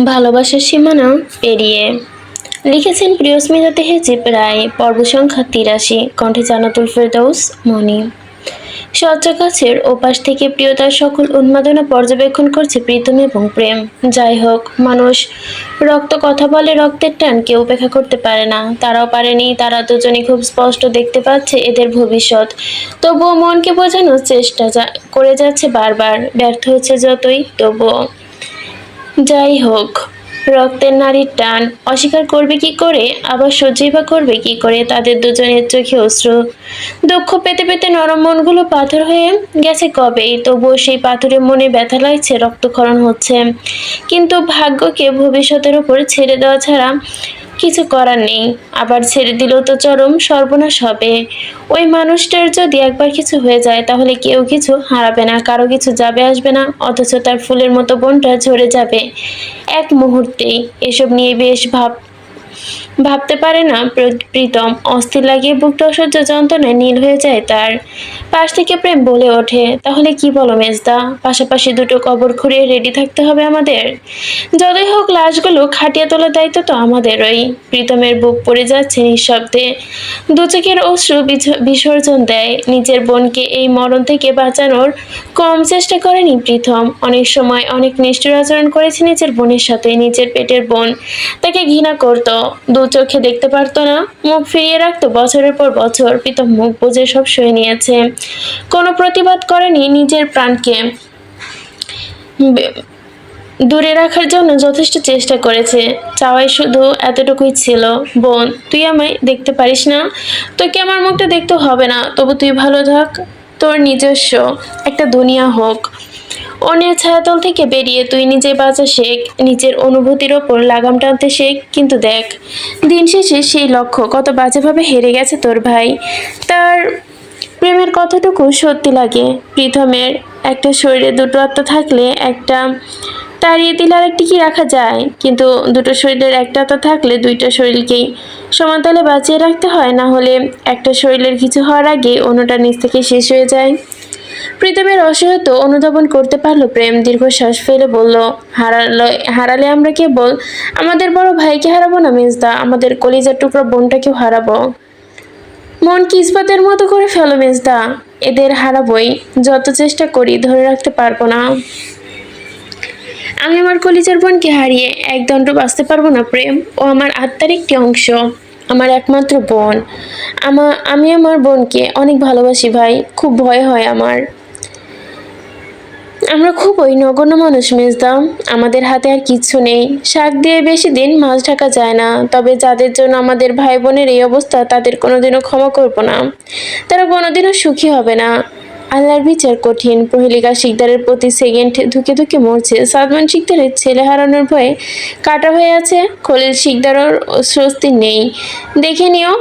ভালোবাসার সীমানা পেরিয়ে। লিখেছেন প্রিয়স্মিতা তেহেজিব রায়। পর্ব সংখ্যা ৮৩। কণ্ঠে জান্নাতুল ফেরদৌস মনি। শয্যা গাছের ওপাশ থেকে প্রিয়তার সকল উন্মাদনা পর্যবেক্ষণ করছে প্রীতম এবং প্রেম। যাই হোক, মানুষ রক্ত কথা বলে, রক্তের টান কেউ উপেক্ষা করতে পারে না। তারাও পারেনি। তারা দুজনেই খুব স্পষ্ট দেখতে পাচ্ছে এদের ভবিষ্যৎ। তবুও মনকে বোঝানোর চেষ্টা করে যাচ্ছে বারবার, ব্যর্থ হচ্ছে যতই। তবুও যাই হোক, রক্তের নারীর টান অস্বীকার করবে কি করে, আবার সহ্যই বা করবে কি করে? তাদের দুজনের চোখে অশ্রু। দুঃখ পেতে পেতে নরম মনগুলো পাথর হয়ে গেছে কবেই। তবুও সেই পাথরে মনে ব্যথা লাগছে, রক্তক্ষরণ হচ্ছে। কিন্তু ভাগ্যকে ভবিষ্যতের উপর ছেড়ে দেওয়া ছাড়া কিছু করার নেই। আবার ছেড়ে দিলেও তো চরম সর্বনাশ হবে। ওই মানুষটার যদি একবার কিছু হয়ে যায়, তাহলে কেউ কিছু হারাবে না, কারো কিছু যাবে আসবে না। অথচ তার ফুলের মতো বোনটা ঝরে যাবে এক মুহূর্তেই। এসব নিয়ে বেশ ভাবতে পারে না প্রীতম। অস্থির লাগিয়ে বুকটা অসহ্য যন্ত্রণায় নীল হয়ে যায় তার। পাশ থেকে প্রেম বলে ওঠে, তাহলে কি বলো মেজদা, পাশাপাশি দুটো কবর খুঁড়িয়ে রেডি থাকতে হবে আমাদের? যতই হোক, লাশগুলো খাটিয়ে তোলার দায়িত্ব তো আমাদেরই। প্রীতমের বুক পড়ে যাচ্ছে নিঃশব্দে। দু চোখের অশ্রু বিসর্জন দেয়। নিজের বোনকে এই মরণ থেকে বাঁচানোর কম চেষ্টা করেনি প্রীতম। অনেক সময় অনেক নিষ্ঠুর আচরণ করেছে নিজের বোনের সাথে। নিজের পেটের বোন তাকে ঘৃণা করত, দু চোখে দেখতে পারতো না, মুখ ফিরিয়ে রাখতো বছরের পর বছর। প্রীতম মুখ বুজে সব সয়ে নিয়েছে, কোনো প্রতিবাদ করেনি। নিজের প্রাণকে দূরে রাখার জন্য যথেষ্ট চেষ্টা করেছে। চাওয়াই শুধু এতটুকুই ছিল, বোন তুই আমায় দেখতে পারিস না, তোকে আমার মুখটা দেখতে হবে না, তবু তুই ভালো থাক, তোর নিজস্ব একটা দুনিয়া হোক। অন্যের ছায়াতল থেকে বেরিয়ে তুই নিজে বাঁচা শেখ, নিজের অনুভূতির ওপর লাগাম টানতে শেখ। কিন্তু দেখ, দিন শেষে সেই লক্ষ্য কত বাজেভাবে হেরে গেছে তোর ভাই। তার প্রেমের কতটুকু সত্যি লাগে। প্রীতমের একটা শরীরে দুটো আত্মা থাকলে একটা তাড়িয়ে দিলে আরেকটি কি রাখা যায়? কিন্তু দুটো শরীরের একটা আত্মা থাকলে দুইটা শরীরকেই সমানতালে বাঁচিয়ে রাখতে হয়, না হলে একটা শরীরের কিছু হওয়ার আগে অন্যটা নিজ থেকে শেষ হয়ে যায়। প্রীতমের অসহায়ত্ব অনুধাবন করতে পারল প্রেম। দীর্ঘশ্বাস ফেলে বলল, হারালে আমরা কেবল আমাদের বড় ভাইকে হারাবো না মেজদা, আমাদের কলিজার টুকরো বোনটাকেও হারাবো। মন কিসবাতের মতো করে ফেলো মেজদা, এদের হারাবই। যত চেষ্টা করি ধরে রাখতে পারবো না। আমি আমার কলিজার বোনকে হারিয়ে এক দণ্ড বাঁচতে পারবো না প্রেম। ও আমার আত্মার একটি অংশ, আমার একমাত্র বোন। আমি আমার বোনকে অনেক ভালোবাসি ভাই, খুব ভয় হয় আমার। আমরা খুবই নগণ্য মানুষ মেজদা, আমাদের হাতে আর কিচ্ছু নেই। শাক দিয়ে বেশি দিন মাছ ঢাকা যায় না। তবে যাদের জন্য আমাদের ভাই বোনের এই অবস্থা, তাদের কোনোদিনও ক্ষমা করব না। তারা কোনোদিনও সুখী হবে না। আল্লাহর বিচার কঠিন। প্রহেলিকা শিকদারের প্রতি সেকেন্ড ধুকে ধুকে মরছে। সাদমান শিকদারের ছেলে হারানোর ভয়ে কাটা হয়ে আছে। খলিল শিকদারের স্বস্তি নেই। দেখে নিও,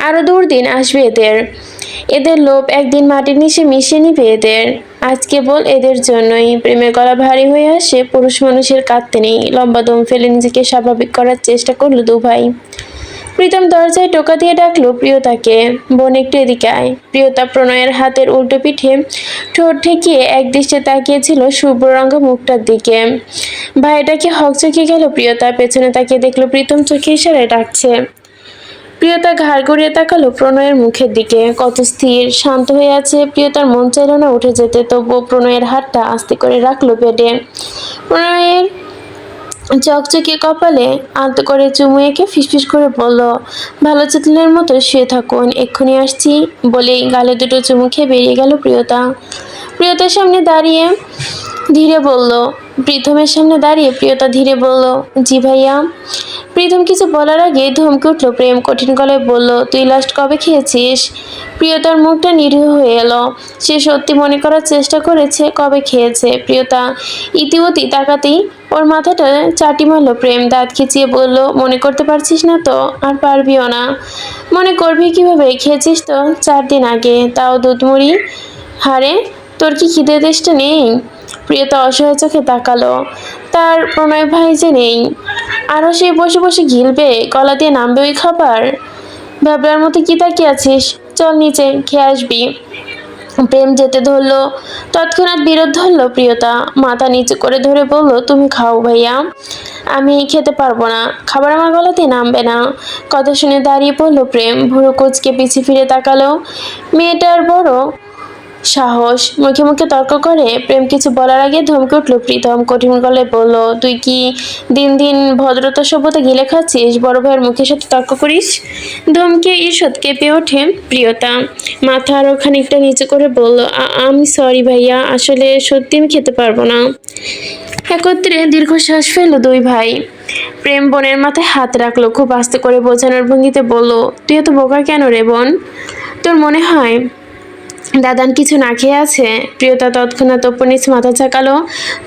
আরো দুর্দিন আসবে এদের। এদের লোভ একদিন মাটির নিচে মিশিয়ে নিবে এদের। আজ কেবল এদের জন্যই প্রেমের গলা ভারী হয়ে আসে। পুরুষ মানুষের কাঁদতে নেই। লম্বা দম ফেলে নিজেকে স্বাভাবিক করার চেষ্টা করলো দু ভাই। প্রীতম দরজায় টোকা দিয়ে ডাকলো প্রিয়তাকে, বোন একটু এদিকে আয়। প্রিয়তা প্রণয়ের হাতের উল্টো পিঠে ঠোঁট ঠেকিয়ে একদৃষ্টে তাকিয়েছিল শুভ্ররঙা মুখটার দিকে। ভাইটাকে হকচকে গেল প্রিয়তা। পেছনে তাকিয়ে দেখলো প্রীতম চোখে ইশারায় ডাকছে। প্রিয়তা ঘাড় ঘুরিয়ে তাকালো প্রণয়ের মুখের দিকে। কত স্থির, শান্ত হয়ে আছে। প্রিয়তার মন চাইল না উঠে যেতে, তবুও প্রণয়ের হাতটা আস্তে করে রাখলো পেটে। প্রণয়ের চকচকে কপালে আলতো করে চুমু এঁকে ফিসফিস করে বলল, ভালো চেতনের মতো শুয়ে থাকুন, এক্ষুনি আসছি। বলেই গালে দুটো চুমু খেয়ে বেরিয়ে গেল প্রিয়তা। প্রিয়তার সামনে দাঁড়িয়ে ধীরে বলল প্রীতমের সামনে দাঁড়িয়ে প্রিয়তা ধীরে বলল, জি ভাইয়া। প্রীতম কিছু বলার আগে ধমকে উঠল প্রেম। কঠিন গলায় বলল, তুই লাস্ট কবে খেয়েছিস? প্রিয়তার মুখটা নিরীহ হয়ে এলো। সে সত্যি মনে করার চেষ্টা করেছে কবে খেয়েছে। প্রিয়তা ইতিমধ্যেই তাকাতেই ওর মাথাটা চাটি মারল প্রেম। দাঁত খিচিয়ে বলল, মনে করতে পারছিস না তো? আর পারবিও না। মনে করবি কিভাবে? খেয়েছিস তো 4 দিন আগে, তাও দুধ মুড়ি। হারে, তোর কি খিদে তেষ্টা নেই? প্রিয়তা অসহায় চোখে তাকালো। তার প্রণয় ভাই যে নেই, আরও সে বসে বসে গিলবে, গলা দিয়ে নামবে ওই খাবার। ভ্যাবলার মতো কি তাকিয়ে আছিস? চল নিচে খেয়ে আসবি। প্রেম যেতে ধরলো, তৎক্ষণাৎ বিরোধ ধরলো প্রিয়তা। মাথা নিচু করে ধরে বলল, তুমি খাও ভাইয়া, আমি খেতে পারবো না, খাবার আমার গলাতে নামবে না। কথা শুনে দাঁড়িয়ে পড়লো প্রেম, ভুরু কুঁচকে পিছিয়ে ফিরে তাকালো। মেয়েটার বড় সাহস, মুখে মুখে তর্ক করে। প্রেম কিছু বলার আগে ধমকে উঠল প্রীতম, কঠিন গলায় বলল, তুই কি দিন দিন ভদ্রতা সভ্যতা গিলে খাচ্ছিস? বড় ভাইয়ের মুখের সাথে তর্ক করিস? ধমকে ঈষৎ কেঁপে ওঠে প্রিয়তা, মাথা আরো খানিকটা নিচু করে বলল, আমি সরি ভাইয়া, আসলে সত্যি আমি খেতে পারবো না। একত্রে দীর্ঘশ্বাস ফেললো দুই ভাই। প্রেম বোনের মাথায় হাত রাখলো, খুব আস্তে করে বোঝানোর ভঙ্গিতে বলল, তুই এত বোকা কেন রে বোন? তোর মনে হয় দাদান কিছু না খেয়ে আছে? প্রিয়তা তৎক্ষণাৎ ওপর নিচ মাথা চাকালো,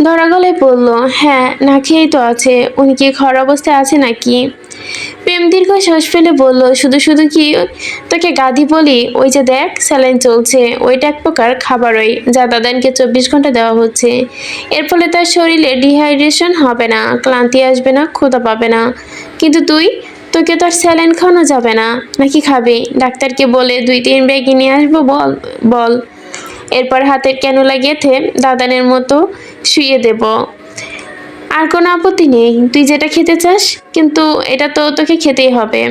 ধরা গলায় বলল, হ্যাঁ না খেয়েই তো আছে। উনি কি খারাপ অবস্থায় আছে নাকি? প্রেম দীর্ঘ শ্বাস ফেলে বলল, শুধু শুধু কি তোকে গাধি বলি? ওই যে দেখ স্যালাইন চলছে, ওইটা এক প্রকার খাবারই, যা দাদানকে 24 ঘন্টা দেওয়া হচ্ছে। এর ফলে তার শরীরে ডিহাইড্রেশন হবে না, ক্লান্তি আসবে না, ক্ষুধা পাবে না। কিন্তু তোকে তো আর স্যালাইন খাওয়ানো যাবে না, নাকি খাবি? ডাক্তারকে বলে 2-3 ব্যাগ নিয়ে আসবো? বল বল এরপর হাতের ক্যানুলা গেঁথে দাদানের মতো শুইয়ে দেব। আর কোনো আপত্তি নেই, তুই যেটা খেতে চাস, কিন্তু এটা তো তোকে খেতেই হবে।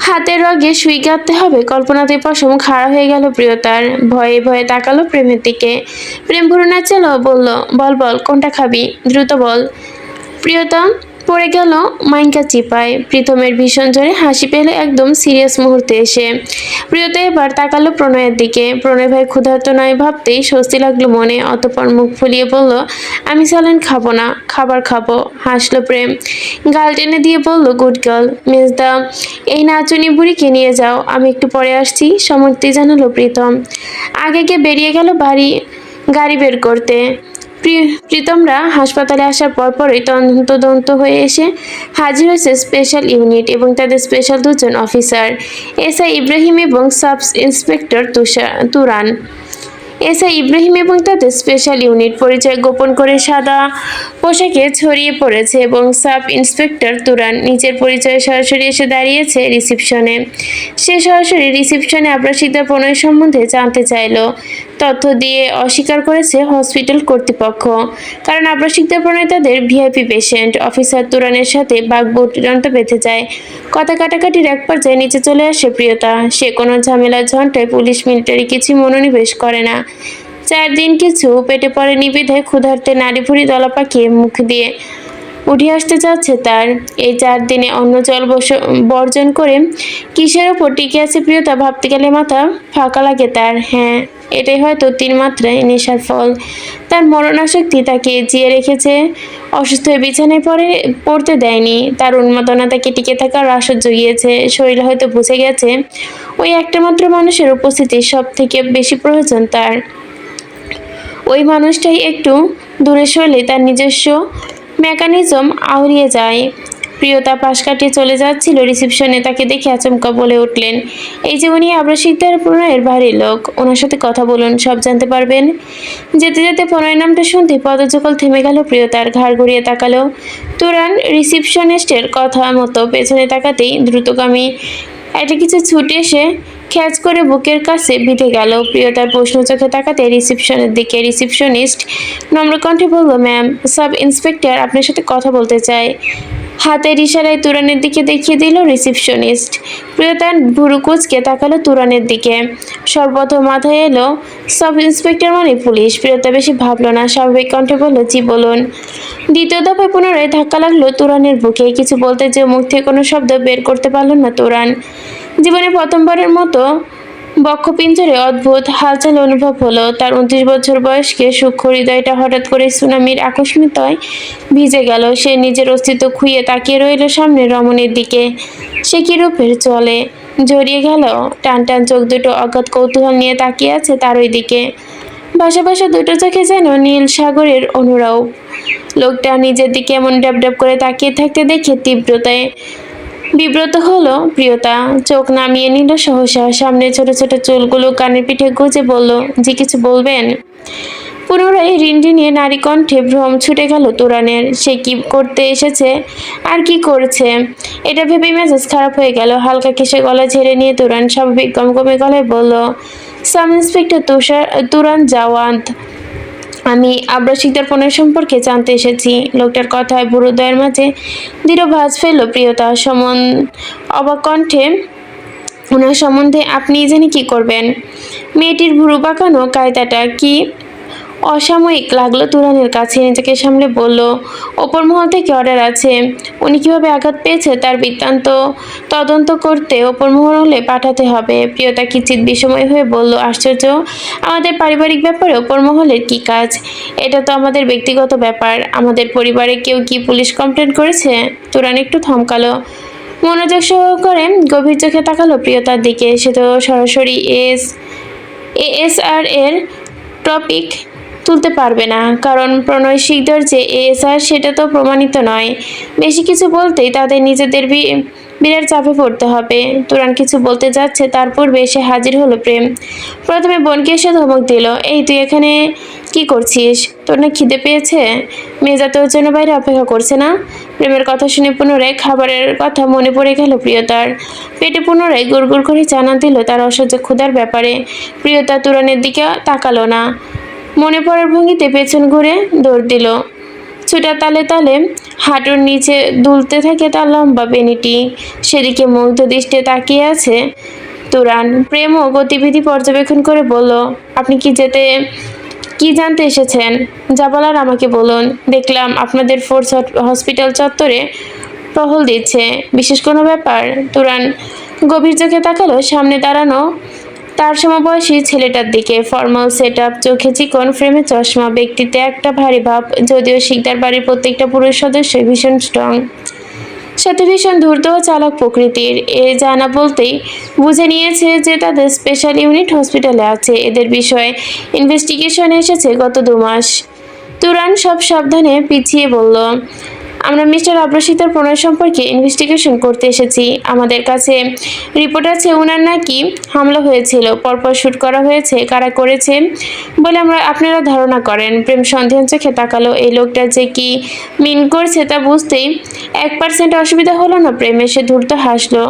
হাতের রগে সুই গাঁথতে হবে, কল্পনাতে পশম খাড়া হয়ে গেল প্রিয়তার। ভয়ে ভয়ে তাকালো প্রেমের দিকে। প্রেম ভুরু নাচালো, বলল, বল বল কোনটা খাবি, দ্রুত বল। প্রিয়তা পড়ে গেল মাইনকা চিপায়। প্রীতমের ভীষণ জোরে হাসি পেলে একদম সিরিয়াস মুহূর্তে এসে। প্রিয়তা এবার তাকালো প্রণয়ের দিকে। প্রণয় ভাই ক্ষুধার্ত নয় ভাবতেই স্বস্তি লাগলো মনে। অতঃপর মুখ ফুলিয়ে বলল, আমি স্যালাইন খাবো না, খাবার খাবো। হাসলো প্রেম, গাল টেনে দিয়ে বলল, গুড গার্ল। মেজদা, এই নাচুনি বুড়িকে নিয়ে যাও, আমি একটু পরে আসছি, সম্মতি জানালো প্রীতম। আগে গিয়ে বেরিয়ে গেল গাড়ি বের করতে। প্রীতমরা হাসপাতালে আসার পরপরই তদন্ত হয়ে এসে হাজির হয়েছে স্পেশাল ইউনিট এবং তাদের স্পেশাল 2জন অফিসার, এসআই ইব্রাহিম এবং sub inspector Turan. SI Ibrahim এবং তাদের স্পেশাল ইউনিট পরিচয় গোপন করে সাদা পোশাকে ছড়িয়ে পড়েছে এবং সাব ইন্সপেক্টর তুরান নিজের পরিচয়ে সরাসরি এসে দাঁড়িয়েছে রিসিপশনে। সে সরাসরি রিসিপশনে আবাসিকদের প্রণয় সম্বন্ধে জানতে চাইল। তথ্য দিয়ে অস্বীকার করেছে হসপিটাল কর্তৃপক্ষ, কারণ আবাসিকদের প্রণয় তাদের ভিআইপি পেশেন্ট। অফিসার তুরানের সাথে বাগবুটন্ত বেঁধে যায়। কথা কাটাকাটির এক পর্যায়ে নিচে চলে আসে প্রিয়তা। সে কোনো ঝামেলা ঝঞ্ঝায় পুলিশ মিলিটারি কিছু মনোনিবেশ করে না। 4 দিন কিছু পেটে পড়ে নিবিধায় ক্ষুধার্তে নাড়ি ভুড়ি দলা পাকিয়ে মুখ দিয়ে উঠে আসতে যাচ্ছে তার। এই 4 দিনে অন্ন জল বর্জন করে কিসের ওপর টিকে আছে প্রিয়তা ভাবতে গেলে মাথা ফাঁকা লাগে তার। হ্যাঁ, এটাই হয়তো 3 মাত্রায় নেশার ফল। তার মরণাসক্তি তাকে জিয়ে রেখেছে, অসুস্থ হয়ে বিছানায় পড়তে দেয়নি। তার উন্মাদনা তাকে টিকে থাকার রাসদ জুগিয়েছে। শরীর হয়তো বুঝে গেছে ওই একটা মাত্র মানুষের উপস্থিতি সব থেকে বেশি প্রয়োজন তার। ওই মানুষটাই একটু দূরে সরলে তার নিজস্ব মেকানিজম আউড়িয়ে যায়। প্রিয়তা পাশ কাটিয়ে চলে যাচ্ছিল রিসিপশনে, তাকে দেখে আচমকা বলে উঠলেন, এই যে উনি আবাসিকদের প্রণয়ের বাড়ির লোক, ওনার সাথে কথা বলুন, সব জানতে পারবেন। যেতে যেতে প্রণয় নামটা শুনতে পদযুগল থেমে গেল প্রিয়তার। ঘাড় ঘুরিয়ে তাকালো। তুরান রিসিপশনিস্টের কথা মতো পেছনে তাকাতেই দ্রুতগামী একটা কিছু ছুটে এসে খ্যাচ করে বুকের কাছে বিঁধে গেল। প্রিয়তার প্রশ্ন চোখে তাকাতে রিসিপশনের দিকে। রিসিপশনিস্ট নম্রকণ্ঠে বলল, ম্যাম, সাব ইন্সপেক্টর আপনার সাথে কথা বলতে চায়। হাতের ইশারায় তুরানের দিকে দেখিয়ে দিল রিসিপশনিস্ট। প্রিয়তার ভুরু কুঁচকে তাকালো তুরানের দিকে। সর্বপ্রথম মাথায় এলো সাব ইন্সপেক্টর মানে পুলিশ। প্রিয়তা বেশি ভাবল না, স্বাভাবিক কণ্ঠে বলল, জি বলুন। দ্বিতীয় দফায় পুনরায় ধাক্কা লাগলো তুরানের বুকে। কিছু বলতে যে মুখ থেকে কোনো শব্দ বের করতে পারল না তুরান। জীবনে প্রথমবারের মতো বক্ষপিঞ্জরে অদ্ভুত হালচাল অনুভব হলো তার। 29 বছর বয়সকে সূক্ষ্ম হৃদয়টা হঠাৎ করে সুনামির আকস্মিকতায় ভিজে গেল। সে নিজের অস্তিত্ব খুইয়ে তাকিয়ে রইল সামনের রমণীর দিকে। সে কি রূপের চলে জড়িয়ে গেল। টান টান চোখ দুটো অগাধ কৌতূহল নিয়ে তাকিয়ে আছে তার ওই দিকে। ভাসা ভাসা দুটো চোখে যেন নীল সাগরের অনুরাগ। লোকটা নিজের দিকে এমন ড্যাব ড্যাব করে তাকিয়ে থাকতে দেখে তীব্রতায় বিব্রত হলো প্রিয়তা। চোখ নামিয়ে নিল সহসা। সামনে ছোট ছোট চুলগুলো কানের পিঠে গুজে বলল, জি কিছু বলবেন? পুনরায় রিনরিনিয়ে নারী কণ্ঠে ভ্রম ছুটে গেল তুরানের। সে কি করতে এসেছে আর কি করছে এটা ভেবেই মেজাজ খারাপ হয়ে গেল। হালকা কেশে গলা ঝেড়ে নিয়ে তুরান স্বাভাবিক গমগমে গলায় বলল, সাব ইন্সপেক্টর তুরান জাওয়ান্ত। আমি আবরার শিকদার পণ্যের সম্পর্কে জানতে এসেছি। লোকটার কথায় বুড়োদয়ের মাঝে দৃঢ় ভাঁজ ফেলল প্রিয়তা। অবাক কণ্ঠে, ওনার সম্বন্ধে আপনি জেনে কি করবেন? মেয়েটির ভুরু বাঁকানো কায়দাটা কি অসাময়িক লাগলো তুরানের কাছে। নিজেকে সামলে বলল, ওপর মহল থেকে অর্ডার আছে। উনি কিভাবে আঘাত পেয়েছে তার বৃত্তান্ত তদন্ত করতে ওপর মহলে পাঠাতে হবে। প্রিয়তা কিঞ্চিৎ বিষময় হয়ে বলল, আশ্চর্য, আমাদের পারিবারিক ব্যাপারে ওপর মহলের কি কাজ? এটা তো আমাদের ব্যক্তিগত ব্যাপার। আমাদের পরিবারে কেউ কি পুলিশ কমপ্লেন করেছে? তুরান একটু থমকালো, মনোযোগ সহকারে গভীর চোখে তাকালো প্রিয়তার দিকে। সে তো সরাসরি এএসআর এর টপিক তুলতে পারবে না, কারণ প্রণয় শিকদার যে এএসআর সেটা তো প্রমাণিত নয়। বেশি কিছু বলতেই তাদের নিজেদের বিরাট চাপে পড়তে হবে। তুরান কিছু বলতে যাচ্ছে, তার পূর্বে এসে হাজির হলো প্রেম। প্রথমে বোনকে এসে ধমক দিল, এই তুই এখানে কি করছিস? তোর না খিদে পেয়েছে? মেজা তোর জন্য বাইরে অপেক্ষা করছে না? প্রেমের কথা শুনে পুনরায় খাবারের কথা মনে পড়ে গেল প্রিয়তার। পেটে পুনরায় গুড়গুড় করে জানা দিল তার অসহ্য ক্ষুধার ব্যাপারে। প্রিয়তা তুরানের দিকে তাকালো না, মনে পড়ার ভঙ্গিতে পেছন ঘুরে দৌড় দিল। ছুটা তালে তালে হাঁটুর নিচে দুলতে থাকে তার লম্বা বেনিটি। সেদিকে মুগ্ধ দৃষ্টে তাকিয়ে আছে তুরান। প্রেমও গতিবিধি পর্যবেক্ষণ করে বলল, আপনি কি জানতে এসেছেন? যা বলার আমাকে বলুন। দেখলাম আপনাদের ফোর্স হসপিটাল চত্বরে টহল দিচ্ছে। বিশেষ কোনো ব্যাপার? তুরান গভীর চোখে তাকালো সামনে দাঁড়ানো তার সমবয়সী ছেলেটার দিকে। ফর্মাল সেট আপ, চোখে চিকন, ফ্রেমে চশমা, ব্যক্তিতে একটা ভারী ভাব। যদিও শিকদার বাড়ির প্রত্যেকটা পুরুষ সদস্যই ভীষণ স্ট্রং, সাথে ভীষণ ধূর্ত ও চালাক প্রকৃতির। এ জানা বলতেই বুঝে নিয়েছে যে তাদের স্পেশাল ইউনিট হসপিটালে আছে। এদের বিষয়ে ইনভেস্টিগেশনে এসেছে গত 2 মাস। তুরান সব সাবধানে পিছিয়ে বলল, আমরা মিস্টার আবরাশিতার প্রণয় সম্পর্কে ইনভেস্টিগেশন করতে এসেছি। আমাদের কাছে রিপোর্ট আছে ওনার নাকি হামলা হয়েছিল, পরপর শ্যুট করা হয়েছে। কারা করেছে বলে আপনারা ধারণা করেন? প্রেম সন্দেহের চোখে তাকালো। এই লোকটা যে কি মিন করছে তা বুঝতেই 1% অসুবিধা হলো না প্রেম। এসে ধূর্ত হাসলো,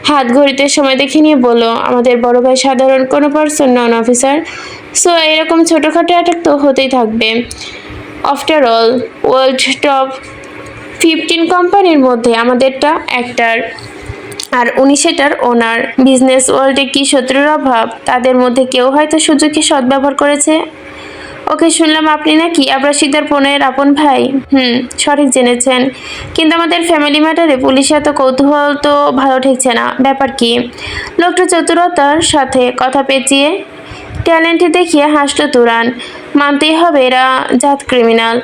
হাত ঘড়িতে সময় দেখে নিয়ে বলল, আমাদের বড় ভাই সাধারণ কোনো পার্সন নন অফিসার। সো এরকম ছোটোখাটো অ্যাটাক তো হতেই থাকবে। আফটার অল, ওয়ার্ল্ড টপ 15 কোম্পানির মধ্যে আমাদেরটা একটার, আর উনি সেটার ওনার। বিজনেস ওয়ার্ল্ডে কি শত্রুর অভাব? তাদের মধ্যে কেউ হয়তো সুযোগকে সদ্ব্যবহার করেছে। ওকে, শুনলাম আপনি নাকি আবরার শিকদার প্রণয়ের আপন ভাই। সঠিক জেনেছেন, কিন্তু আমাদের ফ্যামিলি ম্যাটারে পুলিশ এত কৌতূহল তো ভালো ঠেকছে না। ব্যাপার কি? লোকটা চতুরতার সাথে কথা পেঁচিয়ে ট্যালেন্টে দেখিয়ে হাসলো তুরান। মানতেই হবে এরা জাত ক্রিমিনাল।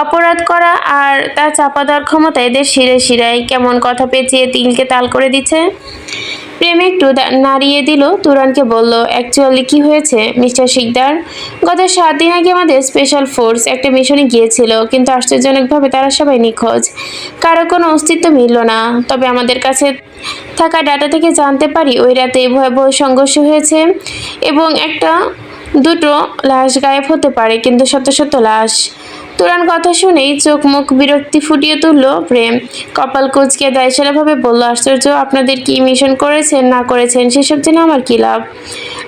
অপরাধ করা আর তা চাপা দেওয়ার ক্ষমতা এদের শিরে শিরায়। কেমন কথা পেঁচিয়ে তিলকে তাল করে দিচ্ছে। প্রেম একটু নাড়িয়ে দিল তুরানকে, বলল, অ্যাকচুয়ালি কি হয়েছে মিস্টার শিকদার? গত 7 দিন আগে আমাদের স্পেশাল ফোর্স একটা মিশনে গিয়েছিল, কিন্তু আশ্চর্যজনকভাবে তারা সবাই নিখোঁজ। কারো কোনো অস্তিত্ব মিলল না। তবে আমাদের কাছে থাকা ডাটা থেকে জানতে পারি ওই রাতে ভয়াবহ সংঘর্ষ হয়েছে এবং দুটো লাশ গায়েব হতে পারে, কিন্তু শত শত লাশ। তুরান কথা শুনেই চোখ মুখ বিরক্তি ফুটিয়ে তুলল প্রেম। কপাল কুঁচকে দায়সারাভাবে বলল, আশ্চর্য, আপনাদের কি মিশন করেছেন না করেছেন সেসব জেনে আমার কি লাভ?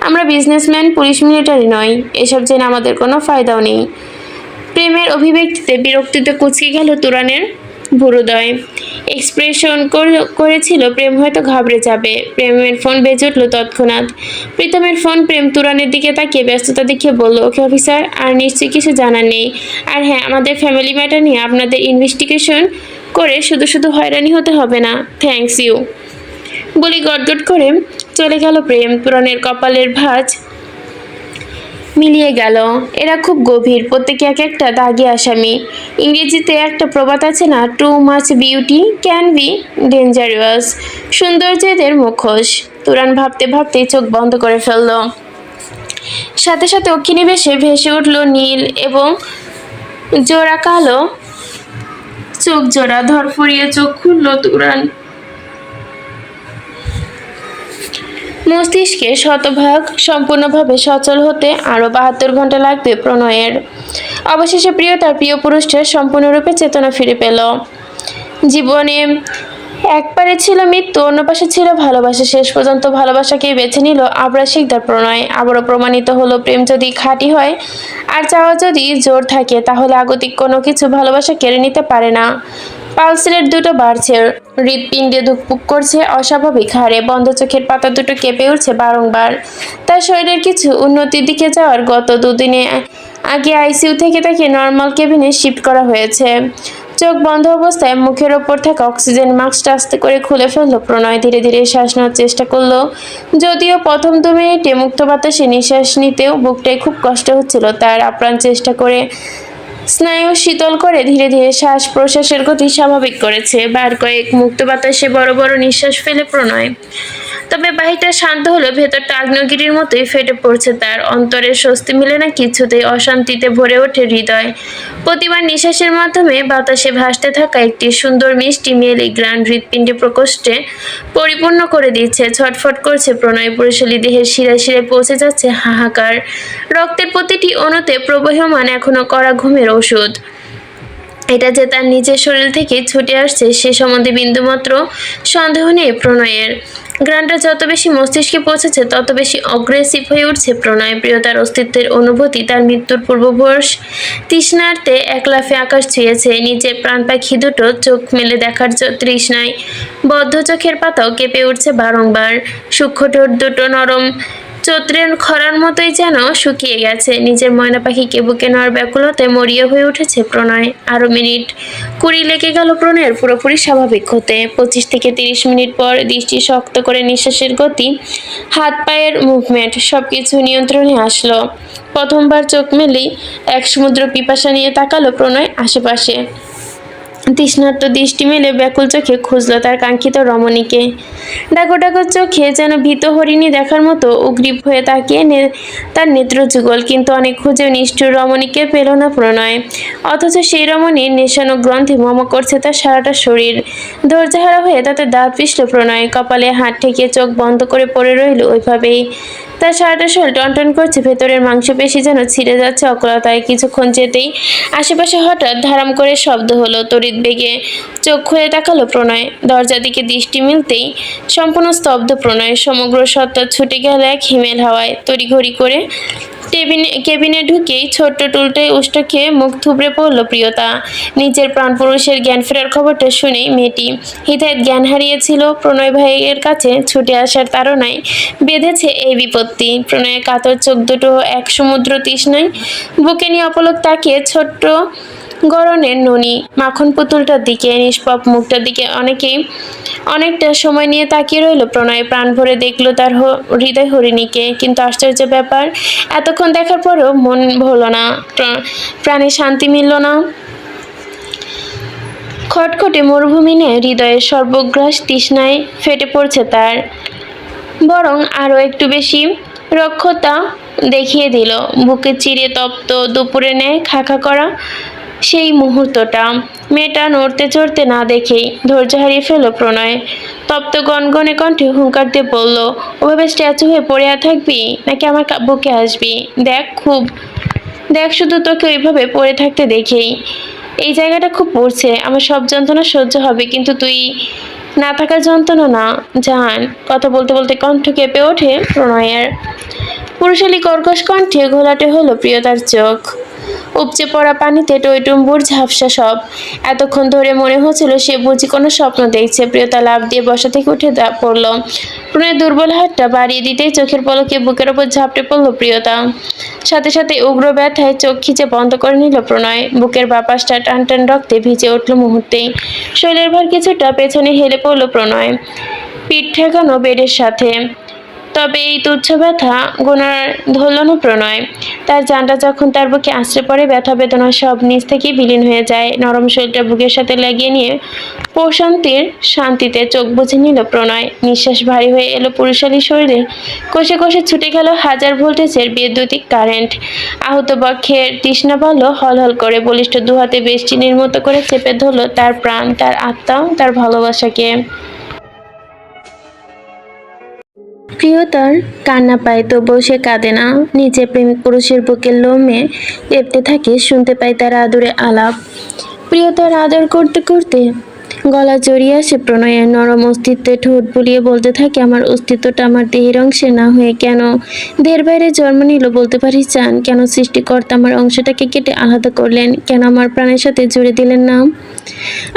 আমরা বিজনেসম্যান, পুলিশ, মিলিটারি নই। এসব জেনে আমাদের কোনো ফায়দাও নেই। প্রেমের অভিব্যক্তিতে বিরক্তিতে কুঁচকে গেল তুরানের ভুরুদয়। এক্সপ্রেশন করেছিল প্রেম হয়তো ঘাবড়ে যাবে। প্রেমের ফোন বেজে উঠল তৎক্ষণাৎ। প্রীতমের ফোন। প্রেম তুরানের দিকে তাকিয়ে ব্যস্ততা দেখিয়ে বলল, ওকে অফিসার, আর নিশ্চয়ই কিছু জানার নেই। আর হ্যাঁ, আমাদের ফ্যামিলি ম্যাটার নিয়ে আপনাদের ইনভেস্টিগেশন করে শুধু শুধু হয়রানি হতে হবে না। থ্যাঙ্কস ইউ বলে গটগট করে চলে গেল প্রেম। তুরানের কপালের ভাঁজ মিলিয়ে গেল। এরা খুব গভীর, প্রত্যেকে এক একটা দাগি আসামি। ইংরেজিতে একটা প্রবাদ আছে না, too much beauty can be dangerous. সৌন্দর্য এদের মুখোশ। তুরান ভাবতে ভাবতেই চোখ বন্ধ করে ফেলল। সাথে সাথে অক্ষিনিবেশে ভেসে উঠল নীল এবং জোড়া কালো চোখ জোড়া। ধরফরিয়ে চোখ খুলল তুরান। মস্তিষ্কে শতভাগ সম্পূর্ণভাবে সচল হতে আরও 72 ঘন্টা লাগবে প্রণয়ের। অবশেষে প্রিয় তার প্রিয় পুরুষটার সম্পূর্ণরূপে চেতনা ফিরে পেল। জীবনে একপারে ছিল মৃত্যু, অন্য পাশে ছিল ভালোবাসা। শেষ পর্যন্ত ভালোবাসাকেই বেছে নিল আবরার শিকদার প্রণয়। আবারও প্রমাণিত হলো প্রেম যদি খাঁটি হয় আর চাওয়া যদি জোর থাকে, তাহলে আগতিক কোনো কিছু ভালোবাসা কেড়ে নিতে পারে না। পালস রেট দুটো বাড়ছে, হৃৎপিণ্ডে ধুকপুক করছে অস্বাভাবিক হারে, বন্ধ চোখের পাতা দুটো কেঁপে উঠছে বারংবার। তার শরীরের কিছু উন্নতির দিকে যাওয়ার গত দুদিনে আগে আইসিইউ থেকে তাকে নর্মাল কেবিনে শিফট করা হয়েছে। চোখ বন্ধ অবস্থায় মুখের ওপর থাকা অক্সিজেন মাস্কটা আস্তে করে খুলে ফেললো প্রণয়। ধীরে ধীরে শ্বাস নেওয়ার চেষ্টা করলো, যদিও প্রথম 2 মিনিটে মুক্ত বাতাসে নিঃশ্বাস নিতেও বুকটায় খুব কষ্ট হচ্ছিল তার। আপ্রাণ চেষ্টা করে স্নায়ু শীতল করে ধীরে ধীরে শ্বাস প্রশ্বাসের গতি স্বাভাবিক করেছে। বার কয়েক মুক্ত বাতাসে বড় বড় নিঃশ্বাস ফেলে প্রণয়। তবে বাহিরটা শান্ত হলো, ভেতরটা আগ্নেয়গিরির মতোই ফেটে পড়ছে তার। অন্তরের স্বস্তি মিলে না কিছুতেই, অশান্তিতে ভরে ওঠে হৃদয়। প্রতিবার নিঃশ্বাসের মাধ্যমে বাতাসে ভাসতে থাকা একটি সুন্দর মিষ্টি মেলি গ্রান হৃৎপিণ্ডে প্রকোষ্ঠে পরিপূর্ণ করে দিচ্ছে। ছটফট করছে প্রণয়, পুরুষালী দেহের শিরায় শিরায় পৌঁছে যাচ্ছে হাহাকার। রক্তের প্রতিটি অণুতে প্রবহমান এখনো কড়া ঘুমের ওষুধ। এটা যে তার নিজের শরীর থেকে ছুটে আসছে সে সম্বন্ধে বিন্দুমাত্র সন্দেহ নেই প্রণয়ের। গ্রানটা যত বেশি মস্তিষ্কে পৌঁছেছে তত বেশি অগ্রেসিভ হয়ে উঠছে প্রণয়। প্রিয়তার অস্তিত্বের অনুভূতি তার মৃত্যুর পূর্ববর্ষ তৃষ্ণার্তে এক লাফে আকাশ ছুঁয়েছে। নিজের প্রাণ পাখি দুটো চোখ মেলে দেখার তৃষ্ণায় বদ্ধ চোখের পাতাও কেঁপে উঠছে বারংবার। সূক্ষ্ম ঠোঁট দুটো নরম চৈত্রের খরার মতোই যেন শুকিয়ে গেছে। নিজের ময়না পাখিকে বুকে নেওয়ার ব্যাকুলতায় মরিয়া হয়ে উঠেছে প্রণয়। আরও মিনিট 20 লেগে গেল প্রণয়ের পুরোপুরি স্বাভাবিক হতে। 25 থেকে 30 মিনিট পর দৃষ্টি শক্ত করে, নিঃশ্বাসের গতি, হাত পায়ের মুভমেন্ট সবকিছু নিয়ন্ত্রণে আসলো। প্রথমবার চোখ মেলেই এক সমুদ্র পিপাসা নিয়ে তাকালো প্রণয় আশেপাশে। তৃষ্ণার্ত দৃষ্টি মেলে ব্যাকুল চোখে খুঁজল তার কাঙ্ক্ষিত রমণীকে। ডাকো ডাকো চোখে যেন ভীত হরিণী দেখার মতো উগ্রীব হয়ে তাকিয়ে তার নেত্র যুগল, কিন্তু অনেক খুঁজেও নিষ্ঠুর রমণীকে পেল না প্রণয়। অথচ সেই রমণীর নেশানো গ্রন্থি মম করছে তার সারাটা শরীর। ধৈর্যহারা হয়ে তাতে দাঁত পিষল প্রণয়, কপালে হাত ঠেকিয়ে চোখ বন্ধ করে পড়ে রইল ওইভাবেই। তার সারাটা শরীর টনটন করছে, ভেতরের মাংসপেশি যেন ছিঁড়ে যাচ্ছে অকলতায়। কিছুক্ষণ যেতেই আশেপাশে হঠাৎ ধারাম করে শব্দ হলো। তড়িৎ বেগে চোখ খুলে তাকালো প্রণয়। দরজার দিকে দৃষ্টি মিলতেই সম্পূর্ণ স্তব্ধ প্রণয়। সমগ্র সত্তা ছুটে গেল এক হিমেল হাওয়ায়। তড়িঘড়ি করে কেবিনে ঢুকেই ছোট্ট টুলটায় উষ্ঠ খেয়ে মুখ থুবড়ে পড়ল প্রিয়তা। নিজের প্রাণপুরুষের জ্ঞান ফেরার খবরটা শুনেই মেয়েটি হিতাহিত জ্ঞান হারিয়েছিল। প্রণয় ভাইয়ের কাছে ছুটে আসার তাড়নায় বেঁধেছে এই বিপত্তি। প্রণয়ের কাতর চোখ দুটো এক সমুদ্র তৃষ্ণায় বুকে নিয়ে অপলক তাকিয়ে ছোট্ট গরনের ননি মাখন পুতুলটার দিকে, নিষ্পাপ মুখটার দিকে অনেকটা সময় নিয়ে তাকিয়ে রইল প্রণয়। প্রাণ ভরে দেখলো তার হৃদয় হরিণীকে, কিন্তু আশ্চর্য ব্যাপার, এতক্ষণ দেখার পরেও মন ভরল না, প্রাণে শান্তি মিলল না। খটখটে মরুভূমি নিয়ে হৃদয়ের সর্বগ্রাস তৃষ্ণায় ফেটে পড়ছে তার। বরং আরও একটু বেশি রক্ষতা দেখিয়ে দিল বুকে চিরে তপ্ত দুপুরে ন্যায় খাখা করা সেই মুহূর্তটা। মেয়েটা নড়তে চড়তে না দেখেই ধৈর্য হারিয়ে ফেল প্রণয়। তপ্ত গনগনে কণ্ঠে হুঙ্কার দিয়ে বলল, ওভাবে স্ট্যাচু হয়ে পড়ে থাকবি নাকি আমার বুকে আসবি? দেখ শুধু তোকে ওইভাবে পড়ে থাকতে দেখেই এই জায়গাটা খুব পড়ছে। আমার সব যন্ত্রণা সহ্য হবে, কিন্তু তুই না থাকার যন্ত্রণা না। জান। কথা বলতে বলতে কণ্ঠ কেঁপে ওঠে প্রণয়ের। পুরুষালী কর্কশ কণ্ঠে ঘোলাটে হলো প্রিয়তার চোখ। উপচে পড়া পানিতে টইটুম্বুর ঝাপসা সব। এতক্ষণ ধরে মনে হচ্ছিল সে বুঝি কোনো স্বপ্ন দেখছে। প্রিয়তা লাফ দিয়ে বসা থেকে উঠে পড়ল। প্রণয়ের দুর্বল হাতটা বাড়িয়ে দিতেই চোখের পলকে বুকের ওপর ঝাপটে পড়ল প্রিয়তা। সাথে সাথে উগ্র ব্যথায় চোখ খিচে বন্ধ করে নিল প্রণয়। বুকের বাপাসটা টান টান রক্তে ভিজে উঠল মুহূর্তেই। শরীরের ভার কিছুটা পেছনে হেলে পড়ল প্রণয়, পিঠ ঠেকানো বেডের সাথে। তবে এই তুচ্ছ ব্যথা গোনার ধরল না প্রণয়। তার জানটা যখন তার বুকে আশ্রে পড়ে, ব্যথা বেদনা সব নিজ থেকেই বিলীন হয়ে যায়। নরম শরীরটা বুকের সাথে লাগিয়ে নিয়ে প্রশান্তির শান্তিতে চোখ বুঝে নিল প্রণয়। নিঃশ্বাস ভারী হয়ে এলো পুরুষালী শরীরে। কোষে কোষে ছুটে গেল হাজার ভোল্টেজের বৈদ্যুতিক কারেন্ট। আহত বক্ষের তৃষ্ণা বাড়ল হলহল করে। বলিষ্ঠ দুহাতে বেষ্টিনীর মতো করে চেপে ধরল তার প্রাণ, তার আত্মা, তার ভালোবাসাকে। প্রিয়তার কান্না পায়, তবুও সে কাঁদে না। নিচে প্রেমিক পুরুষের বুকের লোমে লেপ্টে থাকে, শুনতে পায় তার আদরে আলাপ। প্রিয়তার আদর করতে করতে গলা জড়িয়ে আসে প্রণয়ের, নরম অস্তিত্বে ঠোঁট বুলিয়ে বলতে থাকে, আমার অস্তিত্বটা আমার দেহের অংশে না হয়ে কেন দেহের বাইরে জন্ম নিল বলতে পারি চান? কেন সৃষ্টিকর্তা আমার অংশটাকে কেটে আলাদা করলেন? কেন আমার প্রাণের সাথে জুড়ে দিলেন না?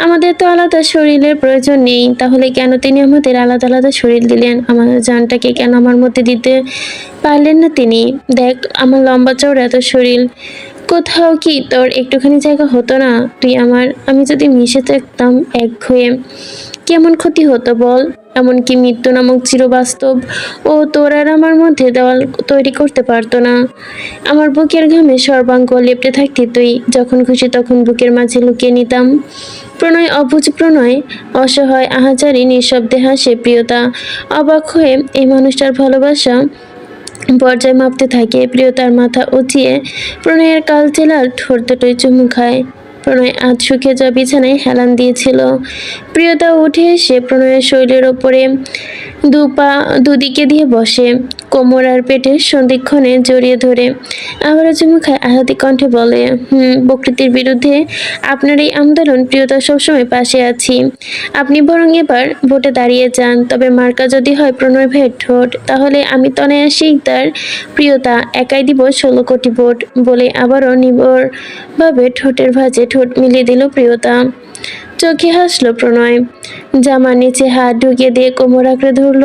আমাদের তো আলাদা শরীরের প্রয়োজন নেই, তাহলে কেন তিনি আমাদের আলাদা আলাদা শরীর দিলেন? আমার জানটাকে কেন আমার মধ্যে দিতে পারলেন না তিনি? দেখ আমার লম্বা চওড়া এত শরীর, কোথাও কি তোর একটুখানি জায়গা হতো না? তুই আমার, আমি যদি মিশে থাকতাম এক হয়ে, কেমন ক্ষতি হতো বল? এমনকি মৃত্যু নামক চিরবাস্তব ও তোর আর আমার মধ্যে দেওয়াল তৈরি করতে পারতো না। আমার বুকের ঘামে সর্বাঙ্গ লেপ্টে থাকতি তুই, যখন খুশি তখন বুকের মাঝে লুকিয়ে নিতাম। প্রণয় অবুঝ, প্রণয় অসহায়, আহাজারি নিঃশব্দে হাসে প্রিয়তা, অবাক হয়ে এই মানুষটার ভালোবাসা পর্যায় মাপতে থাকে। প্রিয়তার মাথা উঁচিয়ে প্রণয়ের কাল চেলার ঠোঁট দুটোই চুমু খায়। প্রণয় আজ শুকিয়ে যাওয়া বিছানায় হেলান দিয়েছিল। প্রিয়তা উঠে এসে প্রণয়ের শরীরের ওপরে দুদিকে দিয়ে বসে, কোমর আর পেটের সন্ধিক্ষণে জড়িয়ে ধরে আবারও চুমু খায়। আহ্লাদে কণ্ঠে বলে, প্রকৃতির বিরুদ্ধে আপনার এই আন্দোলন প্রিয়তা সবসময় পাশে আছি। আপনি বরং এবার ভোটে দাঁড়িয়ে যান, তবে মার্কা যদি হয় প্রণয় ভাইয়ের ঠোঁট, তাহলে আমি তনয়া শিকদার প্রিয়তা একাই দিব 16 কোটি ভোট বলে আবারও নিবরভাবে ঠোঁটের ভাঁজে ঠোঁট মিলিয়ে দিল প্রিয়তা। চোখে হাসলো প্রণয়, জামার নিচে হাত ঢুকিয়ে দিয়ে কোমর আঁকড়ে ধরল।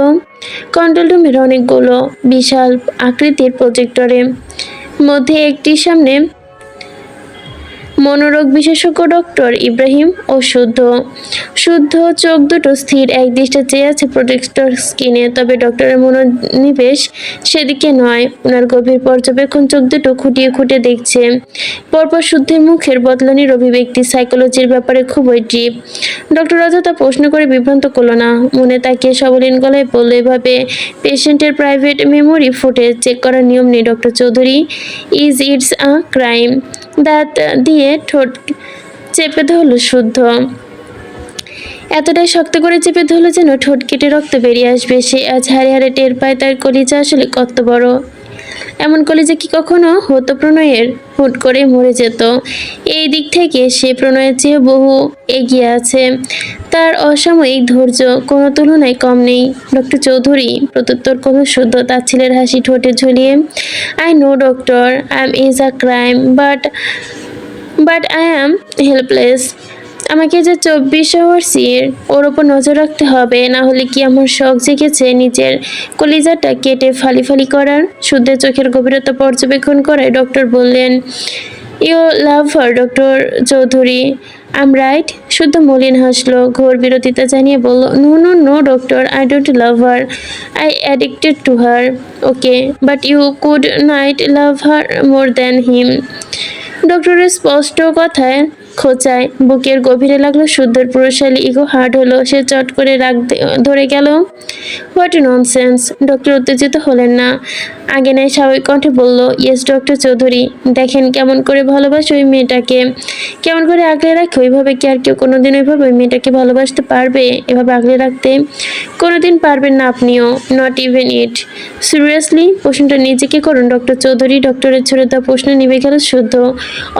কন্ট্রোল রুমের অনেকগুলো বিশাল আকৃতির প্রজেক্টরে মধ্যে একটির সামনে মনোরোগ বিশেষজ্ঞ ডক্টর ইব্রাহিম ও শুদ্ধ চোখ দুটো স্থির এক দৃষ্টে চেয়ে আছে প্রজেক্টর স্ক্রিনে। তবে ডক্টরের মনোনিবেশ সেদিকে নয়, ওনার গভীর পর্যবেক্ষণ চোখ দুটো খুঁটিয়ে খুঁটে দেখছে। পরপর শুদ্ধের মুখের বদলানির অভিব্যক্তি সাইকোলজির ব্যাপারে খুবই ডিপ। ডক্টর অযথা প্রশ্ন করে বিভ্রান্ত করলো না, মনে তাকিয়ে সবলীন গলায় বলল, এভাবে পেশেন্টের প্রাইভেট মেমোরি ফুটেজ চেক করার নিয়ম নেই doctor Chowdhury. It's a crime. দাঁত দিয়ে ঠোঁট চেপে ধরল শুদ্ধ, এতটাই শক্ত করে চেপে ধরল যেন ঠোঁট কেটে রক্ত বেরিয়ে আসবে। সে আজ হাড়ে হাড়ে টের পায় তার কলিজা আসলে কত বড়। এমন কলিজা কি কখনো হতো প্রণয়ের? হুট করে মরে যেত। এই দিক থেকে সে প্রণয়ের চেয়ে বহু এগিয়ে আছে। তার অসাময়িক ধৈর্য কোনো তুলনায় কম নেই। ডক্টর চৌধুরী, প্রত্যুত্তর কোনো শুদ্ধ তার ছেলের হাসি ঠোঁটে ঝুলিয়ে, I know doctor, is a crime, but I am helpless. আমাকে যে 24 আওয়ার্সের ওর ওপর নজর রাখতে হবে, না হলে কি আমার শখ জেগেছে নিজের কলিজাটা কেটে ফালি ফালি করার? শুদ্ধের চোখের গভীরতা পর্যবেক্ষণ করায় ডক্টর বললেন, you love her doctor Chowdhury, am right? শুদ্ধ মলিন হাসলো, ঘোর বিরোধিতা জানিয়ে বলল, no no no doctor, I don't love her, I addicted to her. Okay, but you could night love her more than him. ডক্টরের স্পষ্ট কথায় খোঁচায় বুকের গভীরে লাগলো শুদ্ধের পুরুষালী ইগো হার্ড হলো। সে চট করে রাগ ধরে গেল। What nonsense! ডক্টর উত্তেজিত হলেন না, আগে নাই স্বাভাবিক কণ্ঠে বলল, ইয়েস ডক্টর চৌধুরী, দেখেন কেমন করে ভালোবাসে ওই মেয়েটাকে, কেমন করে আগলে রাখে। ওইভাবে কি আর কেউ কোনোদিন ওইভাবে ওই মেয়েটাকে ভালোবাসতে পারবে? এভাবে আগলে রাখতে কোনোদিন পারবেন না আপনিও, নট ইভেন ইট। সিরিয়াসলি? প্রশ্নটা নিজেকে করুন ডক্টর চৌধুরী। ডক্টরের ছুড়ে দেওয়া প্রশ্ন নিভে গেল শুদ্ধ,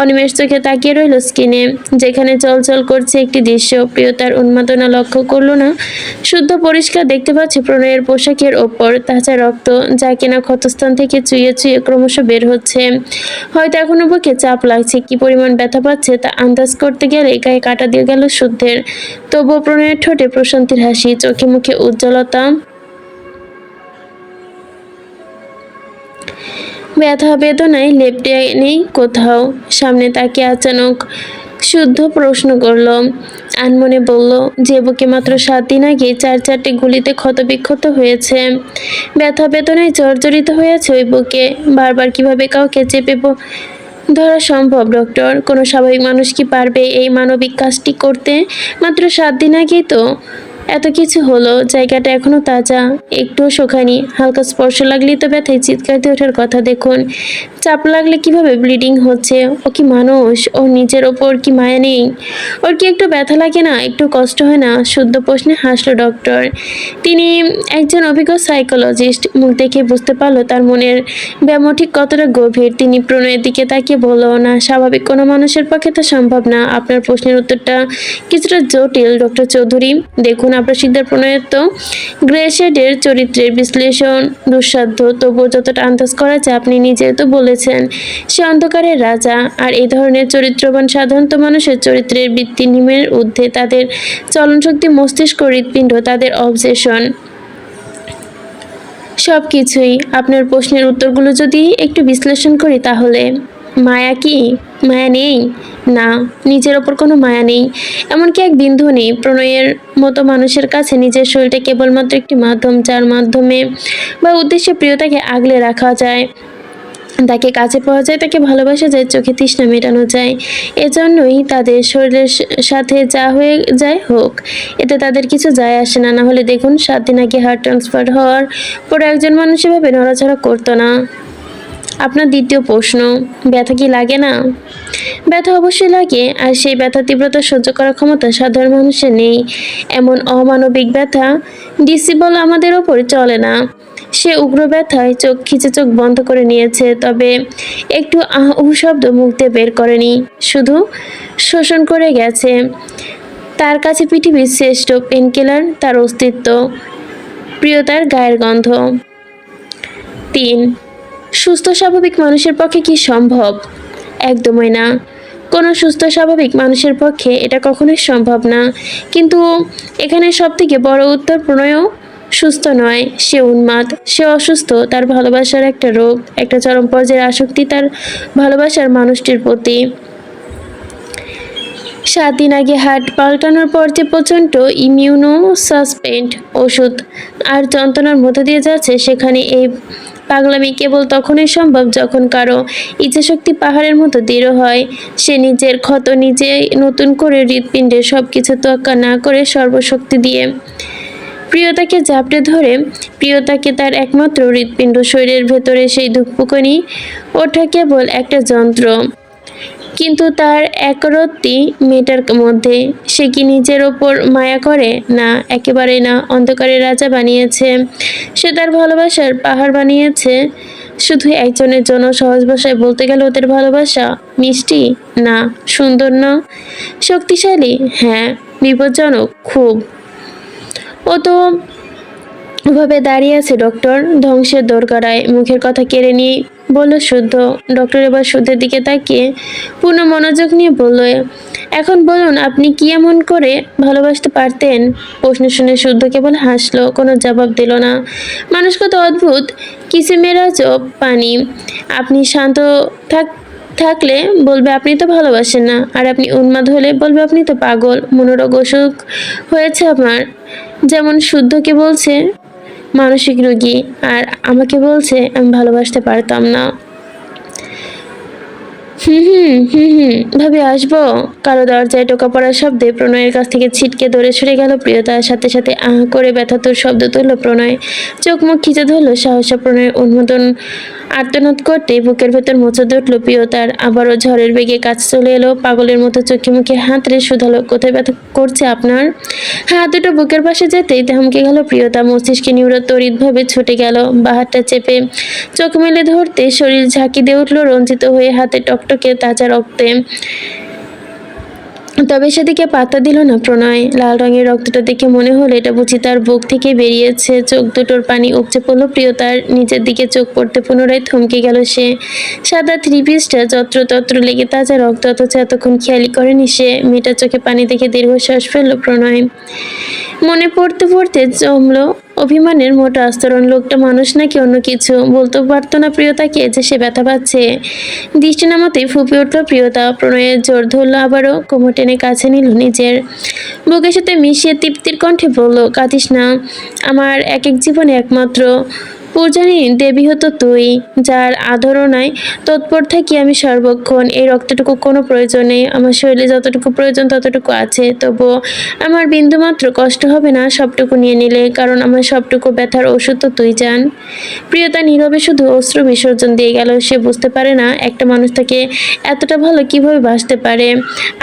অনিমেষ চোখে তাকিয়ে রইল স্ক্রিনে, যেখানে চলচল করছে একটি দৃশ্য। প্রিয়তার উন্মাদনা লক্ষ্য করল না। শুদ্ধ পরিষ্কার দেখতে পাচ্ছে প্রণয়ের পোশাকের ওপর তাজা রক্ত, যা কিনা ক্ষতস্থান থেকে চুইয়ে চুইয়ে ক্রমশ বের হচ্ছে। হয়তো এখনো বুকে চাপ লাগছে, কি পরিমাণ ব্যথা পাচ্ছে তা আন্দাজ করতে গেলে গায়ে কাটা দিয়ে গেল শুদ্ধের। তবুও প্রণয়ের ঠোঁটে প্রশান্তির হাসি, চোখে মুখে উজ্জ্বলতা, ব্যথা বেদনায় লেপ্টে নেই কোথাও। সামনে তাকে আচানক শুদ্ধ প্রশ্ন করল, আনমনে বলল, যে বুকে মাত্র 7 দিন আগে 4 গুলিতে ক্ষতবিক্ষত হয়েছে, ব্যথা বেদনায় জর্জরিত হয়েছে ওই বুকে, বারবার কিভাবে কাউকে চেপে ধরা সম্ভব ডক্টর? কোনো স্বাভাবিক মানুষ কি পারবে এই মানবিক কাজটি করতে? মাত্র 7 দিন আগেই তো এত কিছু হলো, জায়গাটা এখনো তাজা, একটুও শোকায়নি। হালকা স্পর্শ লাগলেই তো ব্যথায় চিৎকার দিয়ে ওঠার কথা। দেখুন চাপ লাগলে কিভাবে ব্লিডিং হচ্ছে। ও কি মানুষ? ওর নিজের ওপর কি মায়া নেই? ওর কি একটু ব্যথা লাগে না, একটু কষ্ট হয় না? শুদ্ধ প্রশ্নে হাসলো ডক্টর। তিনি একজন অভিজ্ঞ সাইকোলজিস্ট, মুখ দেখে বুঝতে পারলো তার মনের ব্যামো ঠিক কতটা গভীর। তিনি প্রণয়ের দিকে তাকিয়ে বলল, না, স্বাভাবিক কোনো মানুষের পক্ষে তো সম্ভব না। আপনার প্রশ্নের উত্তরটা কিছুটা জটিল ডক্টর চৌধুরী। দেখুন, আপনার সিদ্ধার প্রণয়ের তো গ্রে শেডের চরিত্রের বিশ্লেষণ দুঃসাধ্য, তবুও যতটা আন্দাজ করা যায় আপনি নিজেই তো বলেছেন সে অন্ধকারের রাজা। আর এই ধরনের চরিত্রবান সাধারণত মানুষের চরিত্রের ভিত্তি নিমের ঊর্ধ্বে, তাদের চলনশক্তি, মস্তিষ্ক, হৃৎপিণ্ড, তাদের অবজেশন, সব কিছুই। আপনার প্রশ্নের উত্তরগুলো যদি একটু বিশ্লেষণ করি তাহলে মায়া কি? মায়া নেই? না, নিজের ওপর কোনো মায়া নেই, এমনকি এক বিন্দু নেই। প্রণয়ের মতো মানুষের কাছে নিজের শরীরটা কেবলমাত্র একটি মাধ্যম, যার মাধ্যমে বা উদ্দেশ্যে প্রিয়তাকে আগলে রাখা যায়, তাকে কাছে পাওয়া যায়, তাকে ভালোবাসা যায়, চোখে তৃষ্ণা মেটানো যায়। এজন্যই তাদের শরীরের সাথে যা হয়ে যায় হোক, এতে তাদের কিছু যায় আসে না। না হলে দেখুন, 7 দিন আগে হার্ট ট্রান্সফার হওয়ার পরে একজন মানুষ এভাবে নড়াচড়া করতো না। আপনার দ্বিতীয় প্রশ্ন, ব্যথা কি লাগে না? ব্যথা অবশ্যই লাগে, আর সেই ব্যথা তীব্রতা সহ্য করার ক্ষমতা সাধারণ মানুষের নেই। এমন অমানবিক ব্যথা ডিসিবল আমাদের ওপর চলে না। সে উগ্র ব্যথায় চোখ খিচে চোখ বন্ধ করে নিয়েছে, তবে একটু আহ উহ শব্দ মুখ দিয়ে বের করেনি, শুধু শোষণ করে গেছে। তার কাছে পৃথিবীর শ্রেষ্ঠ পেনকিলার তার অস্তিত্ব, প্রিয়তার গায়ের গন্ধ। 3, সুস্থ স্বাভাবিক মানুষের পক্ষে কি সম্ভব? একদমই না। কোনো সুস্থ স্বাভাবিক মানুষের পক্ষে এটা কখনোই সম্ভব না। কিন্তু এখানে সবথেকে বড় উত্তর, প্রণয়ও সুস্থ নয়, সে উন্মাদ, সে অসুস্থ। তার ভালোবাসার একটা রোগ, একটা চরম পর্যায়ের আসক্তি তার ভালোবাসার মানুষটির প্রতি। 7 দিন আগে হার্ট পাল্টানোর পর যে প্রচণ্ড ইমিউনো সাসপেন্ড ওষুধ আর যন্ত্রণার মধ্যে দিয়ে যাচ্ছে, সেখানে এই পাগলামি কেবল তখনই সম্ভব যখন কারো ইচ্ছাশক্তি পাহাড়ের মতো দৃঢ় হয়। সে নিজের ক্ষত নিজেই নতুন করে হৃৎপিণ্ডে সব কিছু তোয়াক্কা না করে সর্বশক্তি দিয়ে প্রিয়তাকে জাপটে ধরে। প্রিয়তাকে তার একমাত্র হৃৎপিণ্ড, শরীরের ভেতরে সেই ধুকপুকানি ওঠা কেবল একটা যন্ত্র। কিন্তু তার একরত্তি মেয়েটার মধ্যে সে কি নিজের ওপর মায়া করে? না, একেবারেই না। অন্ধকারের রাজা বানিয়েছে সে, তার ভালোবাসার পাহাড় বানিয়েছে শুধু একজনের জন্য। সহজ ভাষায় বলতে গেলে ওদের ভালোবাসা মিষ্টি না, সুন্দর না, শক্তিশালী, হ্যাঁ, বিপজ্জনক খুব। ও তো ওভাবে দাঁড়িয়ে আছে ডক্টর, ধ্বংসের দোরগোড়ায়। মুখের কথা কেড়ে নিয়ে বলল শুদ্ধ। ডক্টর এবার শুদ্ধের দিকে তাকিয়ে পূর্ণ মনোযোগ নিয়ে বলল, এখন বলুন, আপনি কি এমন করে ভালোবাসতে পারতেন? প্রশ্ন শুনে শুদ্ধ কেবল হাসলো, কোনো জবাব দিল না। মানুষ কত অদ্ভুত, কিসেমেরাজব পানি। আপনি শান্ত থাকলে বলবে আপনি তো ভালোবাসেন না, আর আপনি উন্মাদ হলে বলবে আপনি তো পাগল। মনোরোগ অসুখ হয়েছে আমার, যেমন শুদ্ধকে বলছে মানসিক রোগী, আর আমাকে বলছে আমি ভালোবাসতে পারতাম না। ভাবি আসবো। কারো দরজায় টোকা পড়ার শব্দে প্রণয়ের কাছ থেকে ছিটকে দৌড়ে সরে গেল প্রিয়তা। সাথে সাথে আহ করে ব্যথাতুর শব্দ তুলল প্রণয়। চোখ মুখ খিচে ধরল সাহসা। প্রণয়ের অনুমোদন আর্তনাদ করতে বুকের ভেতর মোচড় উঠল প্রিয়তার। আবারও ঝড়ের বেগে কাছে চলে এলো, পাগলের মতো চোখে মুখে হাত রে শুধালো, কোথায় ব্যথা করছে আপনার? হাত দুটো বুকের পাশে যেতেই থমকে গেল প্রিয়তা। মস্তিষ্কে নিউরো তড়িৎভাবে ছুটে গেল। বাহাতটা চেপে চোখ মেলে ধরতে শরীর ঝাঁকি দিয়ে উঠল রঞ্জিত হয়ে, হাতে টকটকে তাজা রক্তে। তবে সেদিকে পাত্তা দিল না প্রণয়। লাল রঙের রক্তটা দেখে মনে হলো এটা বুঝি তার বুক থেকে বেরিয়েছে। চোখ দুটোর পানি উপচে পড়ল প্রিয়তার। নিজের দিকে চোখ পড়তে পুনরায় থমকে গেল সে। সাদা 3 পিসটা যত্রতত্র লেগে তাজা রক্ত, অথচ এতক্ষণ খেয়ালই করেনি সে। মেয়েটার চোখে পানি দেখে দীর্ঘশ্বাস ফেলল প্রণয়। মনে পড়তে পড়তে জমলো অভিমানের মোটা আস্তরণ। লোকটা মানুষ নাকি অন্য কিছু? বলতেও পারতো না প্রিয়তাকে যে সে ব্যথা পাচ্ছে। দৃষ্টি নামাতেই ফুঁপে উঠল প্রিয়তা। প্রণয়ের জোর ধরলো আবারও, কোমর টেনে কাছে নিল নিজের। বুকের সাথে মিশিয়ে তৃপ্তির কণ্ঠে বলল, কাঁদিস না, আমার এক এক জীবনে একমাত্র পূজারী দেবী হতো তুই, যার আদরণায় তৎপর থাকি আমি সর্বক্ষণ। এই রক্তটুকু কোনো প্রয়োজন নেই, আমার শরীরে যতটুকু প্রয়োজন ততটুকু আছে, তবুও আমার বিন্দুমাত্র কষ্ট হবে না সবটুকু নিয়ে নিলে, কারণ আমার সবটুকু ব্যথার ওষুধ তো তুই জান। প্রিয়তা নীরবে শুধু অশ্রু বিসর্জন দিয়ে গেল। সে বুঝতে পারে না একটা মানুষ তাকে এতটা ভালো কিভাবে বাসতে পারে।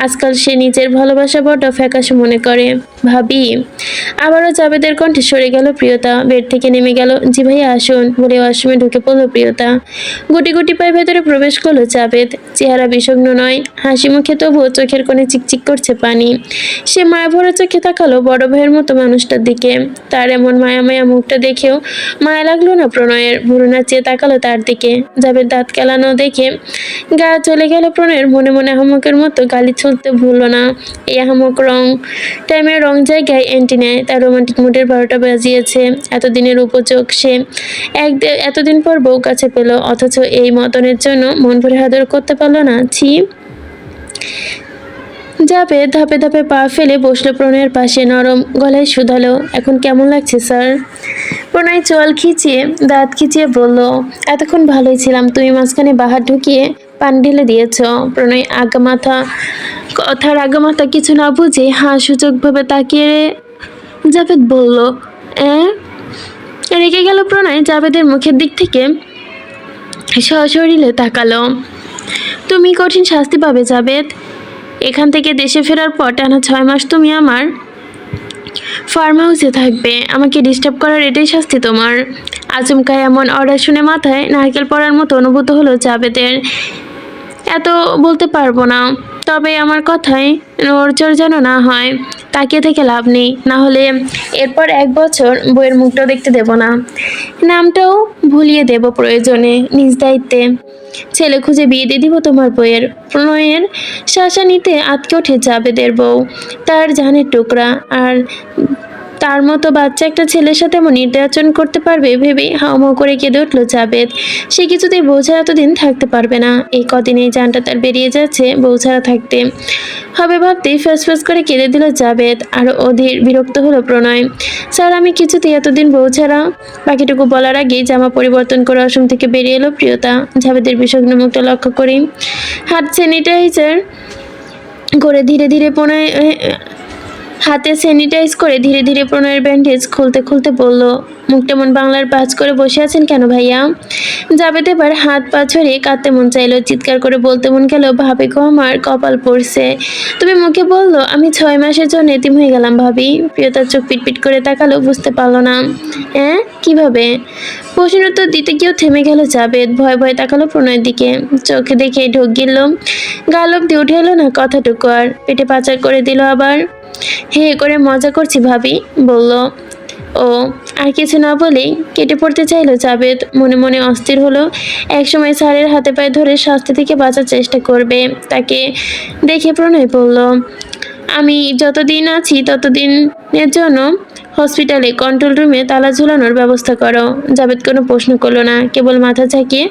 আজকাল সে নিজের ভালোবাসা বড্ড ফ্যাকাশে মনে করে। ভাবি। আবারও জাবেদের কণ্ঠে সরে গেল প্রিয়তা। বেড থেকে নেমে গেল। জি ভাইয়া আসুন বলে ওয়াশরুমে ঢুকে পড়ল প্রিয়তা। গুটি গুটি পায়ে ভেতরে প্রবেশ করলো জাবেদ। চেহারা বিষগ্ন নয়, হাসি মুখে, তবুও চোখের কোণে চিকচিক করছে পানি। সে মায়া ভরা চোখে তাকালো বড় ভাইয়ের মতো মানুষটার দিকে। তার এমন মায়া মায়া মুখটা দেখেও মায়া লাগলো না প্রণয়ের। ভুরু নাচিয়ে তাকালো তার দিকে। জাবেদ দাঁত কেলানো দেখে গা চলে গেল প্রণয়ের। মনে মনে আহাম্মকের মতো গালি ছুলতে ভুলল না। এই আহাম্মক টাইমের রং জায়গায় এন্টি নেয়। তার রোমান্টিক মুডের 12টা বাজিয়েছে। এতদিনের উপযোগ সে এতদিন পর বউ কাছে পেল, অথচ এই মতনের জন্য মন ভরে আদর করতে পারল না। ছি। জাবেদ ধাপে ধাপে পা ফেলে বসলো প্রণয়ের পাশে। নরম গলায় শুধালো, এখন কেমন লাগছে স্যার? প্রণয় চোয়াল খিচিয়ে দাঁত খিচিয়ে বলল, এতক্ষণ ভালোই ছিলাম, তুমি মাঝখানে বাহার ঢুকিয়ে পান ঢেলে দিয়েছ। প্রণয় কথার আগামাথা কিছু না বুঝে সূচকভাবে তাকিয়ে জাবেদ বলল, রেগে গেল প্রণয় জাবেদের মুখের দিক থেকে সশরীরে তাকালো। তুমি কঠিন শাস্তি পাবে জাবেদ। এখান থেকে দেশে ফেরার পর টানা 6 মাস তুমি আমার ফার্ম হাউসে থাকবে। আমাকে ডিস্টার্ব করার এটাই শাস্তি তোমার। আচমকা এমন অর্ডার শুনে মাথায় নারকেল পড়ার মতো অনুভূত হলো জাবেদের। এত বলতে পারবো না, তবে আমার কথায় নড়চড় যেন না হয়। তাকিয়ে থেকে লাভ নেই, না হলে এরপর 1 বছর বইয়ের মুখটাও দেখতে দেব না। নামটাও ভুলিয়ে দেব প্রয়োজনে, নিজ দায়িত্বে। ছেলে খুঁজে বিয়ে দিয়ে দিব তোমার বইয়ের। প্রণয়ের শাসানিতে আটকে ওঠে জাবেদের বউ, তার জানের টুকরা। আর তার মতো বাচ্চা একটা ছেলের সাথে এমন নির্যাতন করতে পারবে ভেবে হাউমাউ করে কেঁদে উঠল জাবেদ। সে কিছুতেই বউ ছাড়া এতদিন থাকতে পারবে না। এই কদিনে জানটা তার বেরিয়ে যাচ্ছে বউ ছাড়া থাকতে হবে ভাবতেই ফ্যাস করে কেঁদে দিল জাবেদ। আর অধীর বিরক্ত হলো প্রণয়। স্যার আমি কিছুতেই এতদিন বউ ছাড়া। বাকিটুকু বলার আগেই জামা পরিবর্তন করে ওয়াশরুম থেকে বেরিয়ে এলো প্রিয়তা। জাবেদের বিষগ্ন মুখটা লক্ষ্য করি হাত স্যানিটাইজার করে ধীরে ধীরে হাতে স্যানিটাইজ করে ধীরে ধীরে প্রণয়ের ব্যান্ডেজ খুলতে খুলতে বলল, মুখটা মন বাংলার পাঁচ করে বসে আছেন কেন ভাইয়া? জাবেদ এবার হাত পা ছড়িয়ে কাঁদতে মন চাইলো, চিৎকার করে বলতে মন গেল, ভাবি গো আমার কপাল পড়ছে। তুমি মুখে বললো আমি 6 মাসের জন্য এতিম হয়ে গেলাম ভাবি। প্রিয়তার চোখ পিটপিট করে তাকালো, বুঝতে পারলো না। কিভাবে? প্রশ্নের উত্তর দিতে গিয়েও থেমে গেল জাবেদ। ভয় ভয় তাকালো প্রণয়ের দিকে। চোখে দেখে ঢোক গিলল, গা লব্ধি উঠে এলো না কথাটুকু আর। পেটে পাচার করে দিল আবার। হে করে মজা করছি ভাবি বলল ও। আর কিছু না বলেই কেটে পড়তে চাইলো জাবেদ। মনে মনে অস্থির হলো, একসময় স্যারের হাতে পায়ে ধরে শাস্তি থেকে বাঁচার চেষ্টা করবে। তাকে দেখে প্রণয় বলল, আমি যতদিন আছি ততদিনের জন্য হসপিটালে কন্ট্রোল রুমে তালা ঝুলানোর ব্যবস্থা করো। জাবেদ কোনো প্রশ্ন করলো না, কেবল মাথা ঝাঁকিয়ে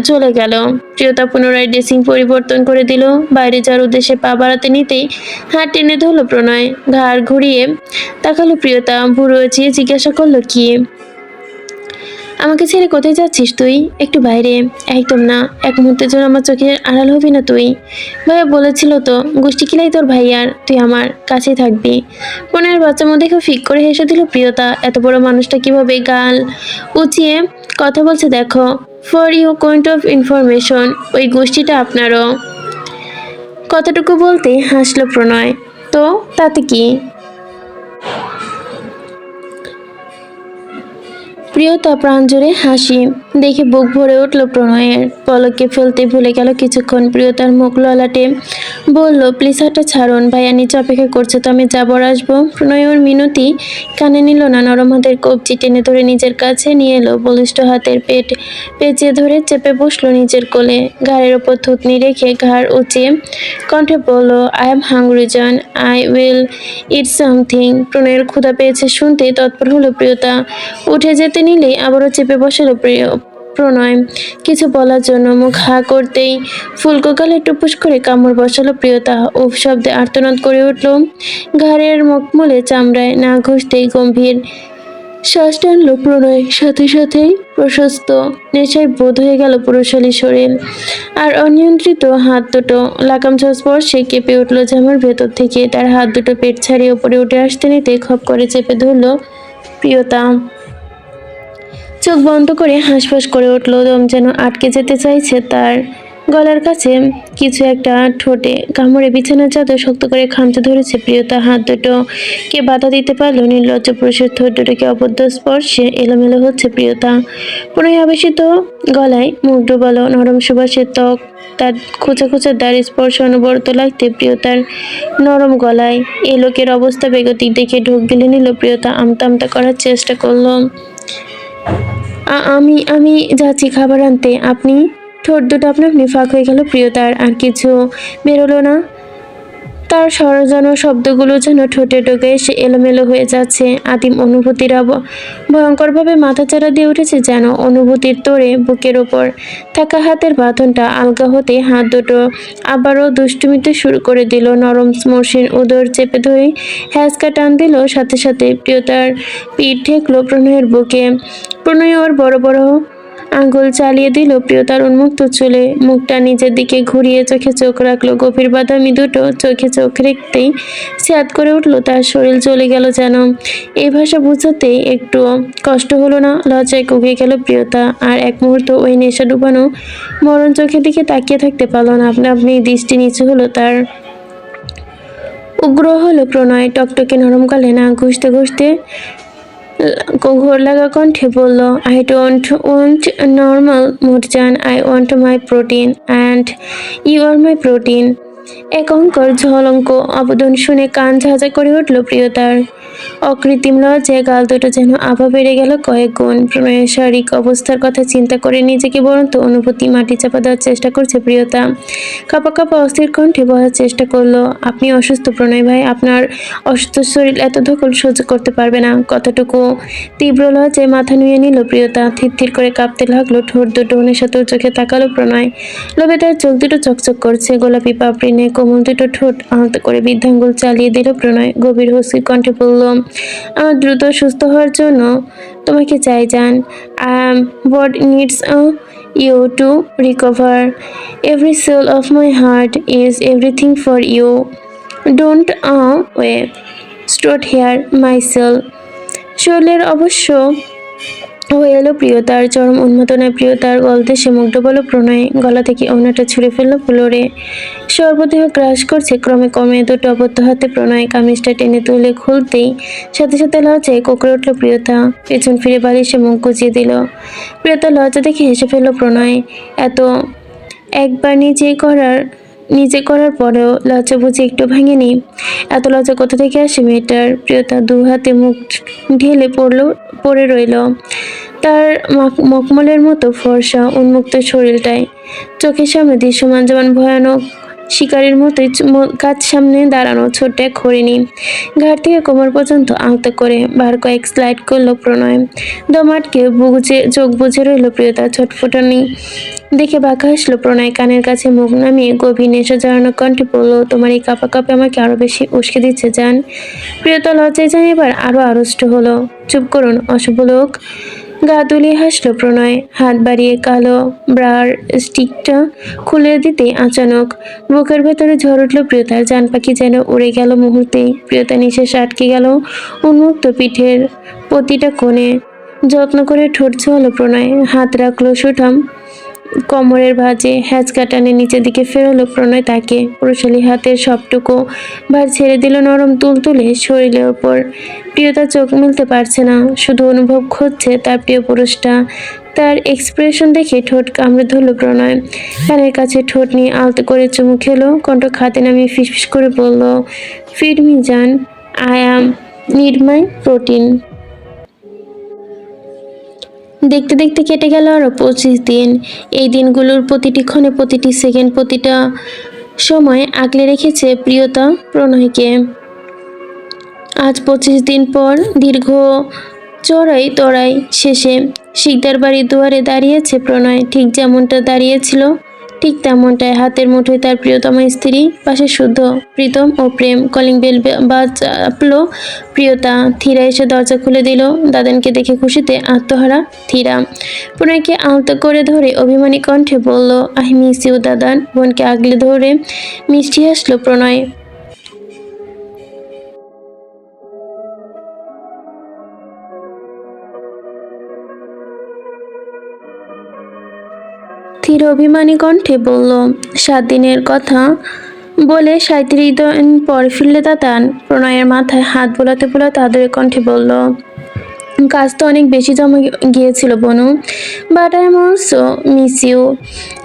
চলে গেল। প্রিয়তা পুনরায় ড্রেসিং পরিবর্তন করে দিল। বাইরে যাওয়ার উদ্দেশ্যে পা বাড়াতে নিতেই হাত টেনে ধরলো প্রণয়। ঘাড় ঘুরিয়ে তাকালো প্রিয়তা। ভুরু চিয়ে জিজ্ঞাসা করলো, কি? আমাকে ছেড়ে কোথায় যাচ্ছিস তুই? একটু বাইরে। একদম না, এক মুহূর্তের জন্য আমার চোখের আড়াল হবি না তুই। ভাইয়া বলেছিল তো গোষ্ঠী কিলাই তোর ভাইয়ার, তুই আমার কাছেই থাকবি। বোনের বাচ্চা মধ্যে ফিক করে হেসে দিল প্রিয়তা। এত বড় মানুষটা কিভাবে গাল উঁচিয়ে কথা বলছে দেখো। For you point of information, ওই গোষ্ঠীটা আপনারও। কতটুকু বলতে হাসলো প্রণয়। তো তাতে কি? প্রিয়তা প্রাণ জোরে হাসি দেখে বুক ভরে উঠল প্রণয়ের। পলকে ফেলতে ভুলে গেল কিছুক্ষণ। প্রিয়তার মুখ ললাটে বলল, প্লিজ হাতটা ছাড়ুন, ভাইয়া নিচে অপেক্ষা করছে তো আমি যাবো আর আসবো। প্রণয় ওর মিনতি কানে নিল না। নরম হাতের কবজি টেনে ধরে নিজের কাছে নিয়ে এলো। বলিষ্ঠ হাতের পেট পেঁচিয়ে ধরে চেপে বসলো নিজের কোলে। ঘাড়ের ওপর থুতনি রেখে ঘাড় উঁচিয়ে কণ্ঠে বলল, I am hungry John, I will eat something. প্রণয়ের ক্ষুধা পেয়েছে শুনতেই তৎপর হলো প্রিয়তা। উঠে যেতে নিলেই আবারও চেপে বসালো প্রণয় কিছু বলার জন্য। মুখ হা করতেই ফুলকো গালে টুপুস করে কামড় বসালো প্রিয়তা। উফ শব্দে আর্তনাদ করে উঠল। ঘাড়ের মুখমূলে চামড়ায় না ঘষতেই গম্ভীর শ্বাস টানলো প্রণয়, সাথে সাথেই প্রশস্ত নেশায় বোধ হয়ে গেল পুরুষালী শরীর। আর অনিয়ন্ত্রিত হাত দুটো লাগাম ছোঁয়া স্পর্শে কেঁপে উঠল জামার ভেতর থেকে। তার হাত দুটো পেট ছাড়িয়ে উপরে উঠে আসতে নিতে খপ করে চেপে ধরল প্রিয়তা। চোখ বন্ধ করে হাঁসফাঁস করে উঠল, দম যেন আটকে যেতে চাইছে তার। গলার কাছে কিছু একটা ঠোঁটে কামড়ে বিছানার চাদর শক্ত করে খামচে ধরেছে প্রিয়তা। হাত দুটোকে বাধা দিতে পারলো নির্লজ্জ পুরুষের ঠোঁট দুটোকে অবদ্ধ স্পর্শে এলোমেলো হচ্ছে প্রিয়তা। পুনঃ আবেশিত গলায় মুখ ডুবালো নরম সুবাসের ত্বক, তার খোঁচা খোঁচা দাড়ি স্পর্শ অনবরত লাগতে প্রিয়তার নরম গলায়। এ লোকের অবস্থা বেগতিক দেখে ঢোক গিলে নিল প্রিয়তা। আমতা আমতা করার চেষ্টা করলো, আমি আমি যাচ্ছি খাবার আনতে। আপনি? ঠোঁট দুটো আপনা আপনি ফাঁক হয়ে গেল প্রিয়তার, আর কিছু বেরোলো না। তার সরজানো শব্দগুলো যেন ঠোঁটে ঢোকে এসে এলোমেলো হয়ে যাচ্ছে। আদিম অনুভূতিরা ভয়ঙ্করভাবে মাথাচাড়া দিয়ে উঠেছে যেন। অনুভূতির তোড়ে বুকের ওপর থাকা হাতের বাঁধনটা আলগা হতে হাত দুটো আবারও দুষ্টুমিতে শুরু করে দিল। নরম মসৃণ উদর চেপে ধরে হ্যাঁচকা টান দিল, সাথে সাথে প্রিয়তার পিঠ ঠেকলো প্রণয়ের বুকে। প্রণয় ওর বড় বড় আঙ্গুল চালিয়ে দিল প্রিয়তার উন্মুক্ত চুলে। মুখটা নিজের দিকে ঘুরিয়ে চোখে চোখ রাখলো। গভীর বাদামি দুটো চোখে চোখ রেখতেই স্যাঁত করে উঠলো তার শরীর, চলে গেল যেন। এই ভাষা বুঝাতে একটু কষ্ট হলো না। লজ্জায় কুঁকিয়ে গেল প্রিয়তা, আর এক মুহূর্ত ওই নেশা ডুবানো মরণ চোখের দিকে তাকিয়ে থাকতে পারল না। আপনা আপনি দৃষ্টি নিচু হলো তার। উগ্র হলো প্রণয়, টকটকে নরম গালে নাক ঘষতে ঘষতে ঘোর লাগা কণ্ঠে বলল, আই ডোন্ট ওয়ান্ট নর্মাল মুরজান, I want my protein and you are my protein. এক অঙ্কর ঝলঙ্ক আবেদন শুনে কান ঝাঁঝা করে উঠল প্রিয়তার। অকৃত্রিম লজ্জায় গাল দুটো যেন আভা বেড়ে গেল কয়েক গুণ। প্রণয়ের শারীরিক অবস্থার কথা চিন্তা করে নিজেকে বরন্ত অনুভূতি মাটি চাপা দেওয়ার চেষ্টা করছে প্রিয়তা। কাঁপা কাঁপা অস্থির কণ্ঠে বলার চেষ্টা করলো, আপনি অসুস্থ প্রণয় ভাই, আপনার অসুস্থ শরীর এত ধকল সহ্য করতে পারবে না। কতটুকু তীব্র লজ্জায় মাথা নুয়ে নিল প্রিয়তা। থির থির করে কাঁপতে লাগলো ঠোঁট দুটো। নেশাতুর চোখে তাকালো প্রণয়। লোভে তার চোখ দুটো চকচক করছে। গোলাপি পাপড়ি নিয়ে কোমল দুটো ঠোঁট আলতো করে বৃদ্ধাঙ্গুল চালিয়ে দিল প্রণয়। গভীর হস্তির কণ্ঠে বলল, আমার দ্রুত সুস্থ হওয়ার জন্য তোমাকে চাই জান। Body needs you to recover. Every cell of my heart is everything for you. Don't wait. Stood here myself. শরীরের অবশ্য হয়ে এলো প্রিয়তার। চরম উন্মাদনায় প্রিয়তার গলদেশে মুখ ডোবালো প্রণয়। গলা থেকে ওড়নাটা ছুঁড়ে ফেললো ফ্লোরে। সর্বদেহ গ্রাস করছে ক্রমে ক্রমে দুটো অবদ্ধ হাতে প্রণয় কামিজটা টেনে তুলে খুলতেই সাথে সাথে লজ্জায় কোঁকড়ে উঠল প্রিয়তা। পেছন ফিরে বালিশে মুখ গুজিয়ে দিল প্রিয়তা। লজ্জা দেখে হেসে ফেলল প্রণয়। এত একবার নিজে করার পরেও লজ্জা বুঝি একটু ভাঙেনি। এত লজ্জা কোথা থেকে আসে মেয়েটার? প্রিয়তা দু হাতে মুখ ঢেলে পড়ে রইল তার মখমলের মতো ফর্সা উন্মুক্ত শরীরটায়। চোখের সামনে দৃশ্যমান যেমন ভয়ানক শিকারীর মতোই কাজ সামনে দাঁড়ানো ছোট্ট এক হরিণী। ঘাট থেকে কোমর পর্যন্ত আলতো করে বার কয়েক স্লাইড করলো প্রণয়। দম আটকে চোখ বুঝে রইল প্রিয়তা। ছটফটানি দেখে বাঁকা হাসলো প্রণয়। কানের কাছে মুখ নামিয়ে গভীর নেশা জড়ানো কণ্ঠে বলল, তোমার এই কাঁপা কাঁপে আমাকে আরো বেশি উস্কে দিচ্ছে জান। প্রিয়তা লজ্জায় যেন এবার আরো আড়ষ্ট হলো। চুপ করুন অশুভ লোক। গা দুলিয়ে হাসলো প্রণয়। হাত বাড়িয়ে কালো ব্রার স্টিকটা খুলে দিতে আচানক বুকের ভেতরে ঝড় উঠল প্রিয়তার। জান পাখি যেন উড়ে গেল মুহূর্তেই। প্রিয়তা নিঃশ্বাস আটকে গেল উন্মুক্ত পিঠের প্রতিটা কোণে। যত্ন করে ঠোঁট ছোঁয়ালো প্রণয়। হাত রাখলো সুঠাম কোমরের ভাঁজে। হ্যাঁচকা টানে নিচের দিকে ফেরালো প্রণয় তাকে। পুরুষালী হাতের সবটুকু ভার ছেড়ে দিল নরম তুলতুলে শরীরের ওপর। প্রিয়তা চোখ মেলতে পারছে না, শুধু অনুভব করছে তার প্রিয় পুরুষটা। তার এক্সপ্রেশন দেখে ঠোঁট কামড়ে ধরল প্রণয়। কানের কাছে ঠোঁট নিয়ে আলতো করে চুমু খেলো। কণ্ঠ খাতে নামিয়ে ফিসফিস করে বলল, ফিড মি জান, আই নিড মাই প্রোটিন। দেখতে দেখতে কেটে গেল আরো 25 দিন। এই দিনগুলোর প্রতিটি ক্ষণে, প্রতিটি সেকেন্ড, প্রতিটা সময় আগলে রেখেছে প্রিয়তা প্রণয়কে। আজ 25 দিন পর দীর্ঘ চড়াই তড়াই শেষে শিকদার বাড়ির দুয়ারে দাঁড়িয়েছে প্রণয়। ঠিক যেমনটা দাঁড়িয়েছিল ঠিক তেমনটাই হাতের মুঠোয় তার প্রিয়তম স্ত্রী, পাশে শুদ্ধ প্রীতম ও প্রেম। কলিং বেল বাজলো। প্রিয়তা। থিরা এসে দরজা খুলে দিল। দাদানকে দেখে খুশিতে আত্মহারা থিরা প্রণয়কে আলতো করে ধরে অভিমানী কণ্ঠে বলল, আই মিস ইউ দাদান। বোনকে আগলে ধরে মিষ্টি হাসলো প্রণয়। ধীর অভিমানী কণ্ঠে বলল, 7 দিনের কথা বলে 37 দিন পর ফিরলে দাদান। প্রণয়ের মাথায় হাত বোলাতে বোলাতে আদরের কণ্ঠে বলল, কাজ তো অনেক বেশি জমা গিয়েছিল বনু, but I am also miss you.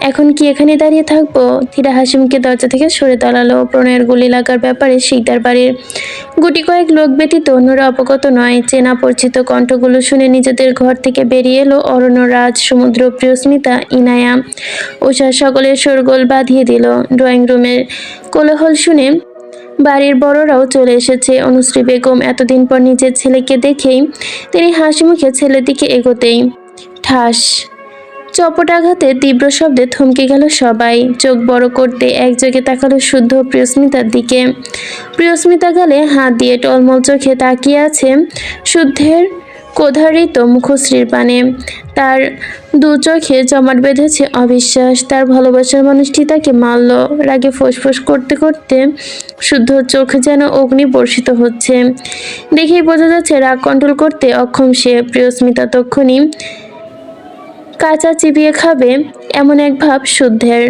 এখন কি এখানে দাঁড়িয়ে থাকবো? ধীরা হাসিমুখে দরজা থেকে সরে দাঁড়ালো। প্রণয়ের গুলি লাগার ব্যাপারে শিকদার বাড়ির গুটি কয়েক লোক ব্যতীত অন্যরা অবগত নয়। চেনা পরিচিত কণ্ঠগুলো শুনে নিজেদের ঘর থেকে বেরিয়ে এলো অরণ্য, রাজ, সমুদ্র, প্রিয়স্মিতা, ইনায়া, উষা। সকলের শোরগোল বাঁধিয়ে দিল। ড্রয়িং রুমের কোলাহল শুনে বাড়ির বড়রাও চলে এসেছে। অনুশ্রী বেগম এতদিন পর নিজের ছেলেকে দেখেই তিনি হাসি মুখে ছেলের দিকে এগোতেই ঠাস চপট আঘাতে তীব্র শব্দে থমকে গেল সবাই। চোখ বড় করতে একযোগে তাকালো শুদ্ধ প্রিয়স্মিতার দিকে। প্রিয়স্মিতা গালে হাত দিয়ে টলমল চোখে তাকিয়ে আছে শুদ্ধের ক্ষোধারিত মুখশ্রীর পানে। তার দু চোখে জমাট বেঁধেছে অবিশ্বাস। তার ভালোবাসার মানুষটি তাকে মারল। রাগে ফোঁসফোঁস করতে করতে শুদ্ধ চোখ যেন অগ্নি বর্ষিত হচ্ছে। দেখেই বোঝা যাচ্ছে রাগ কন্ট্রোল করতে অক্ষম সে। প্রিয়স্মিতা তক্ষুনি কাঁচা চিবিয়ে খাবে এমন এক ভাব শুদ্ধের।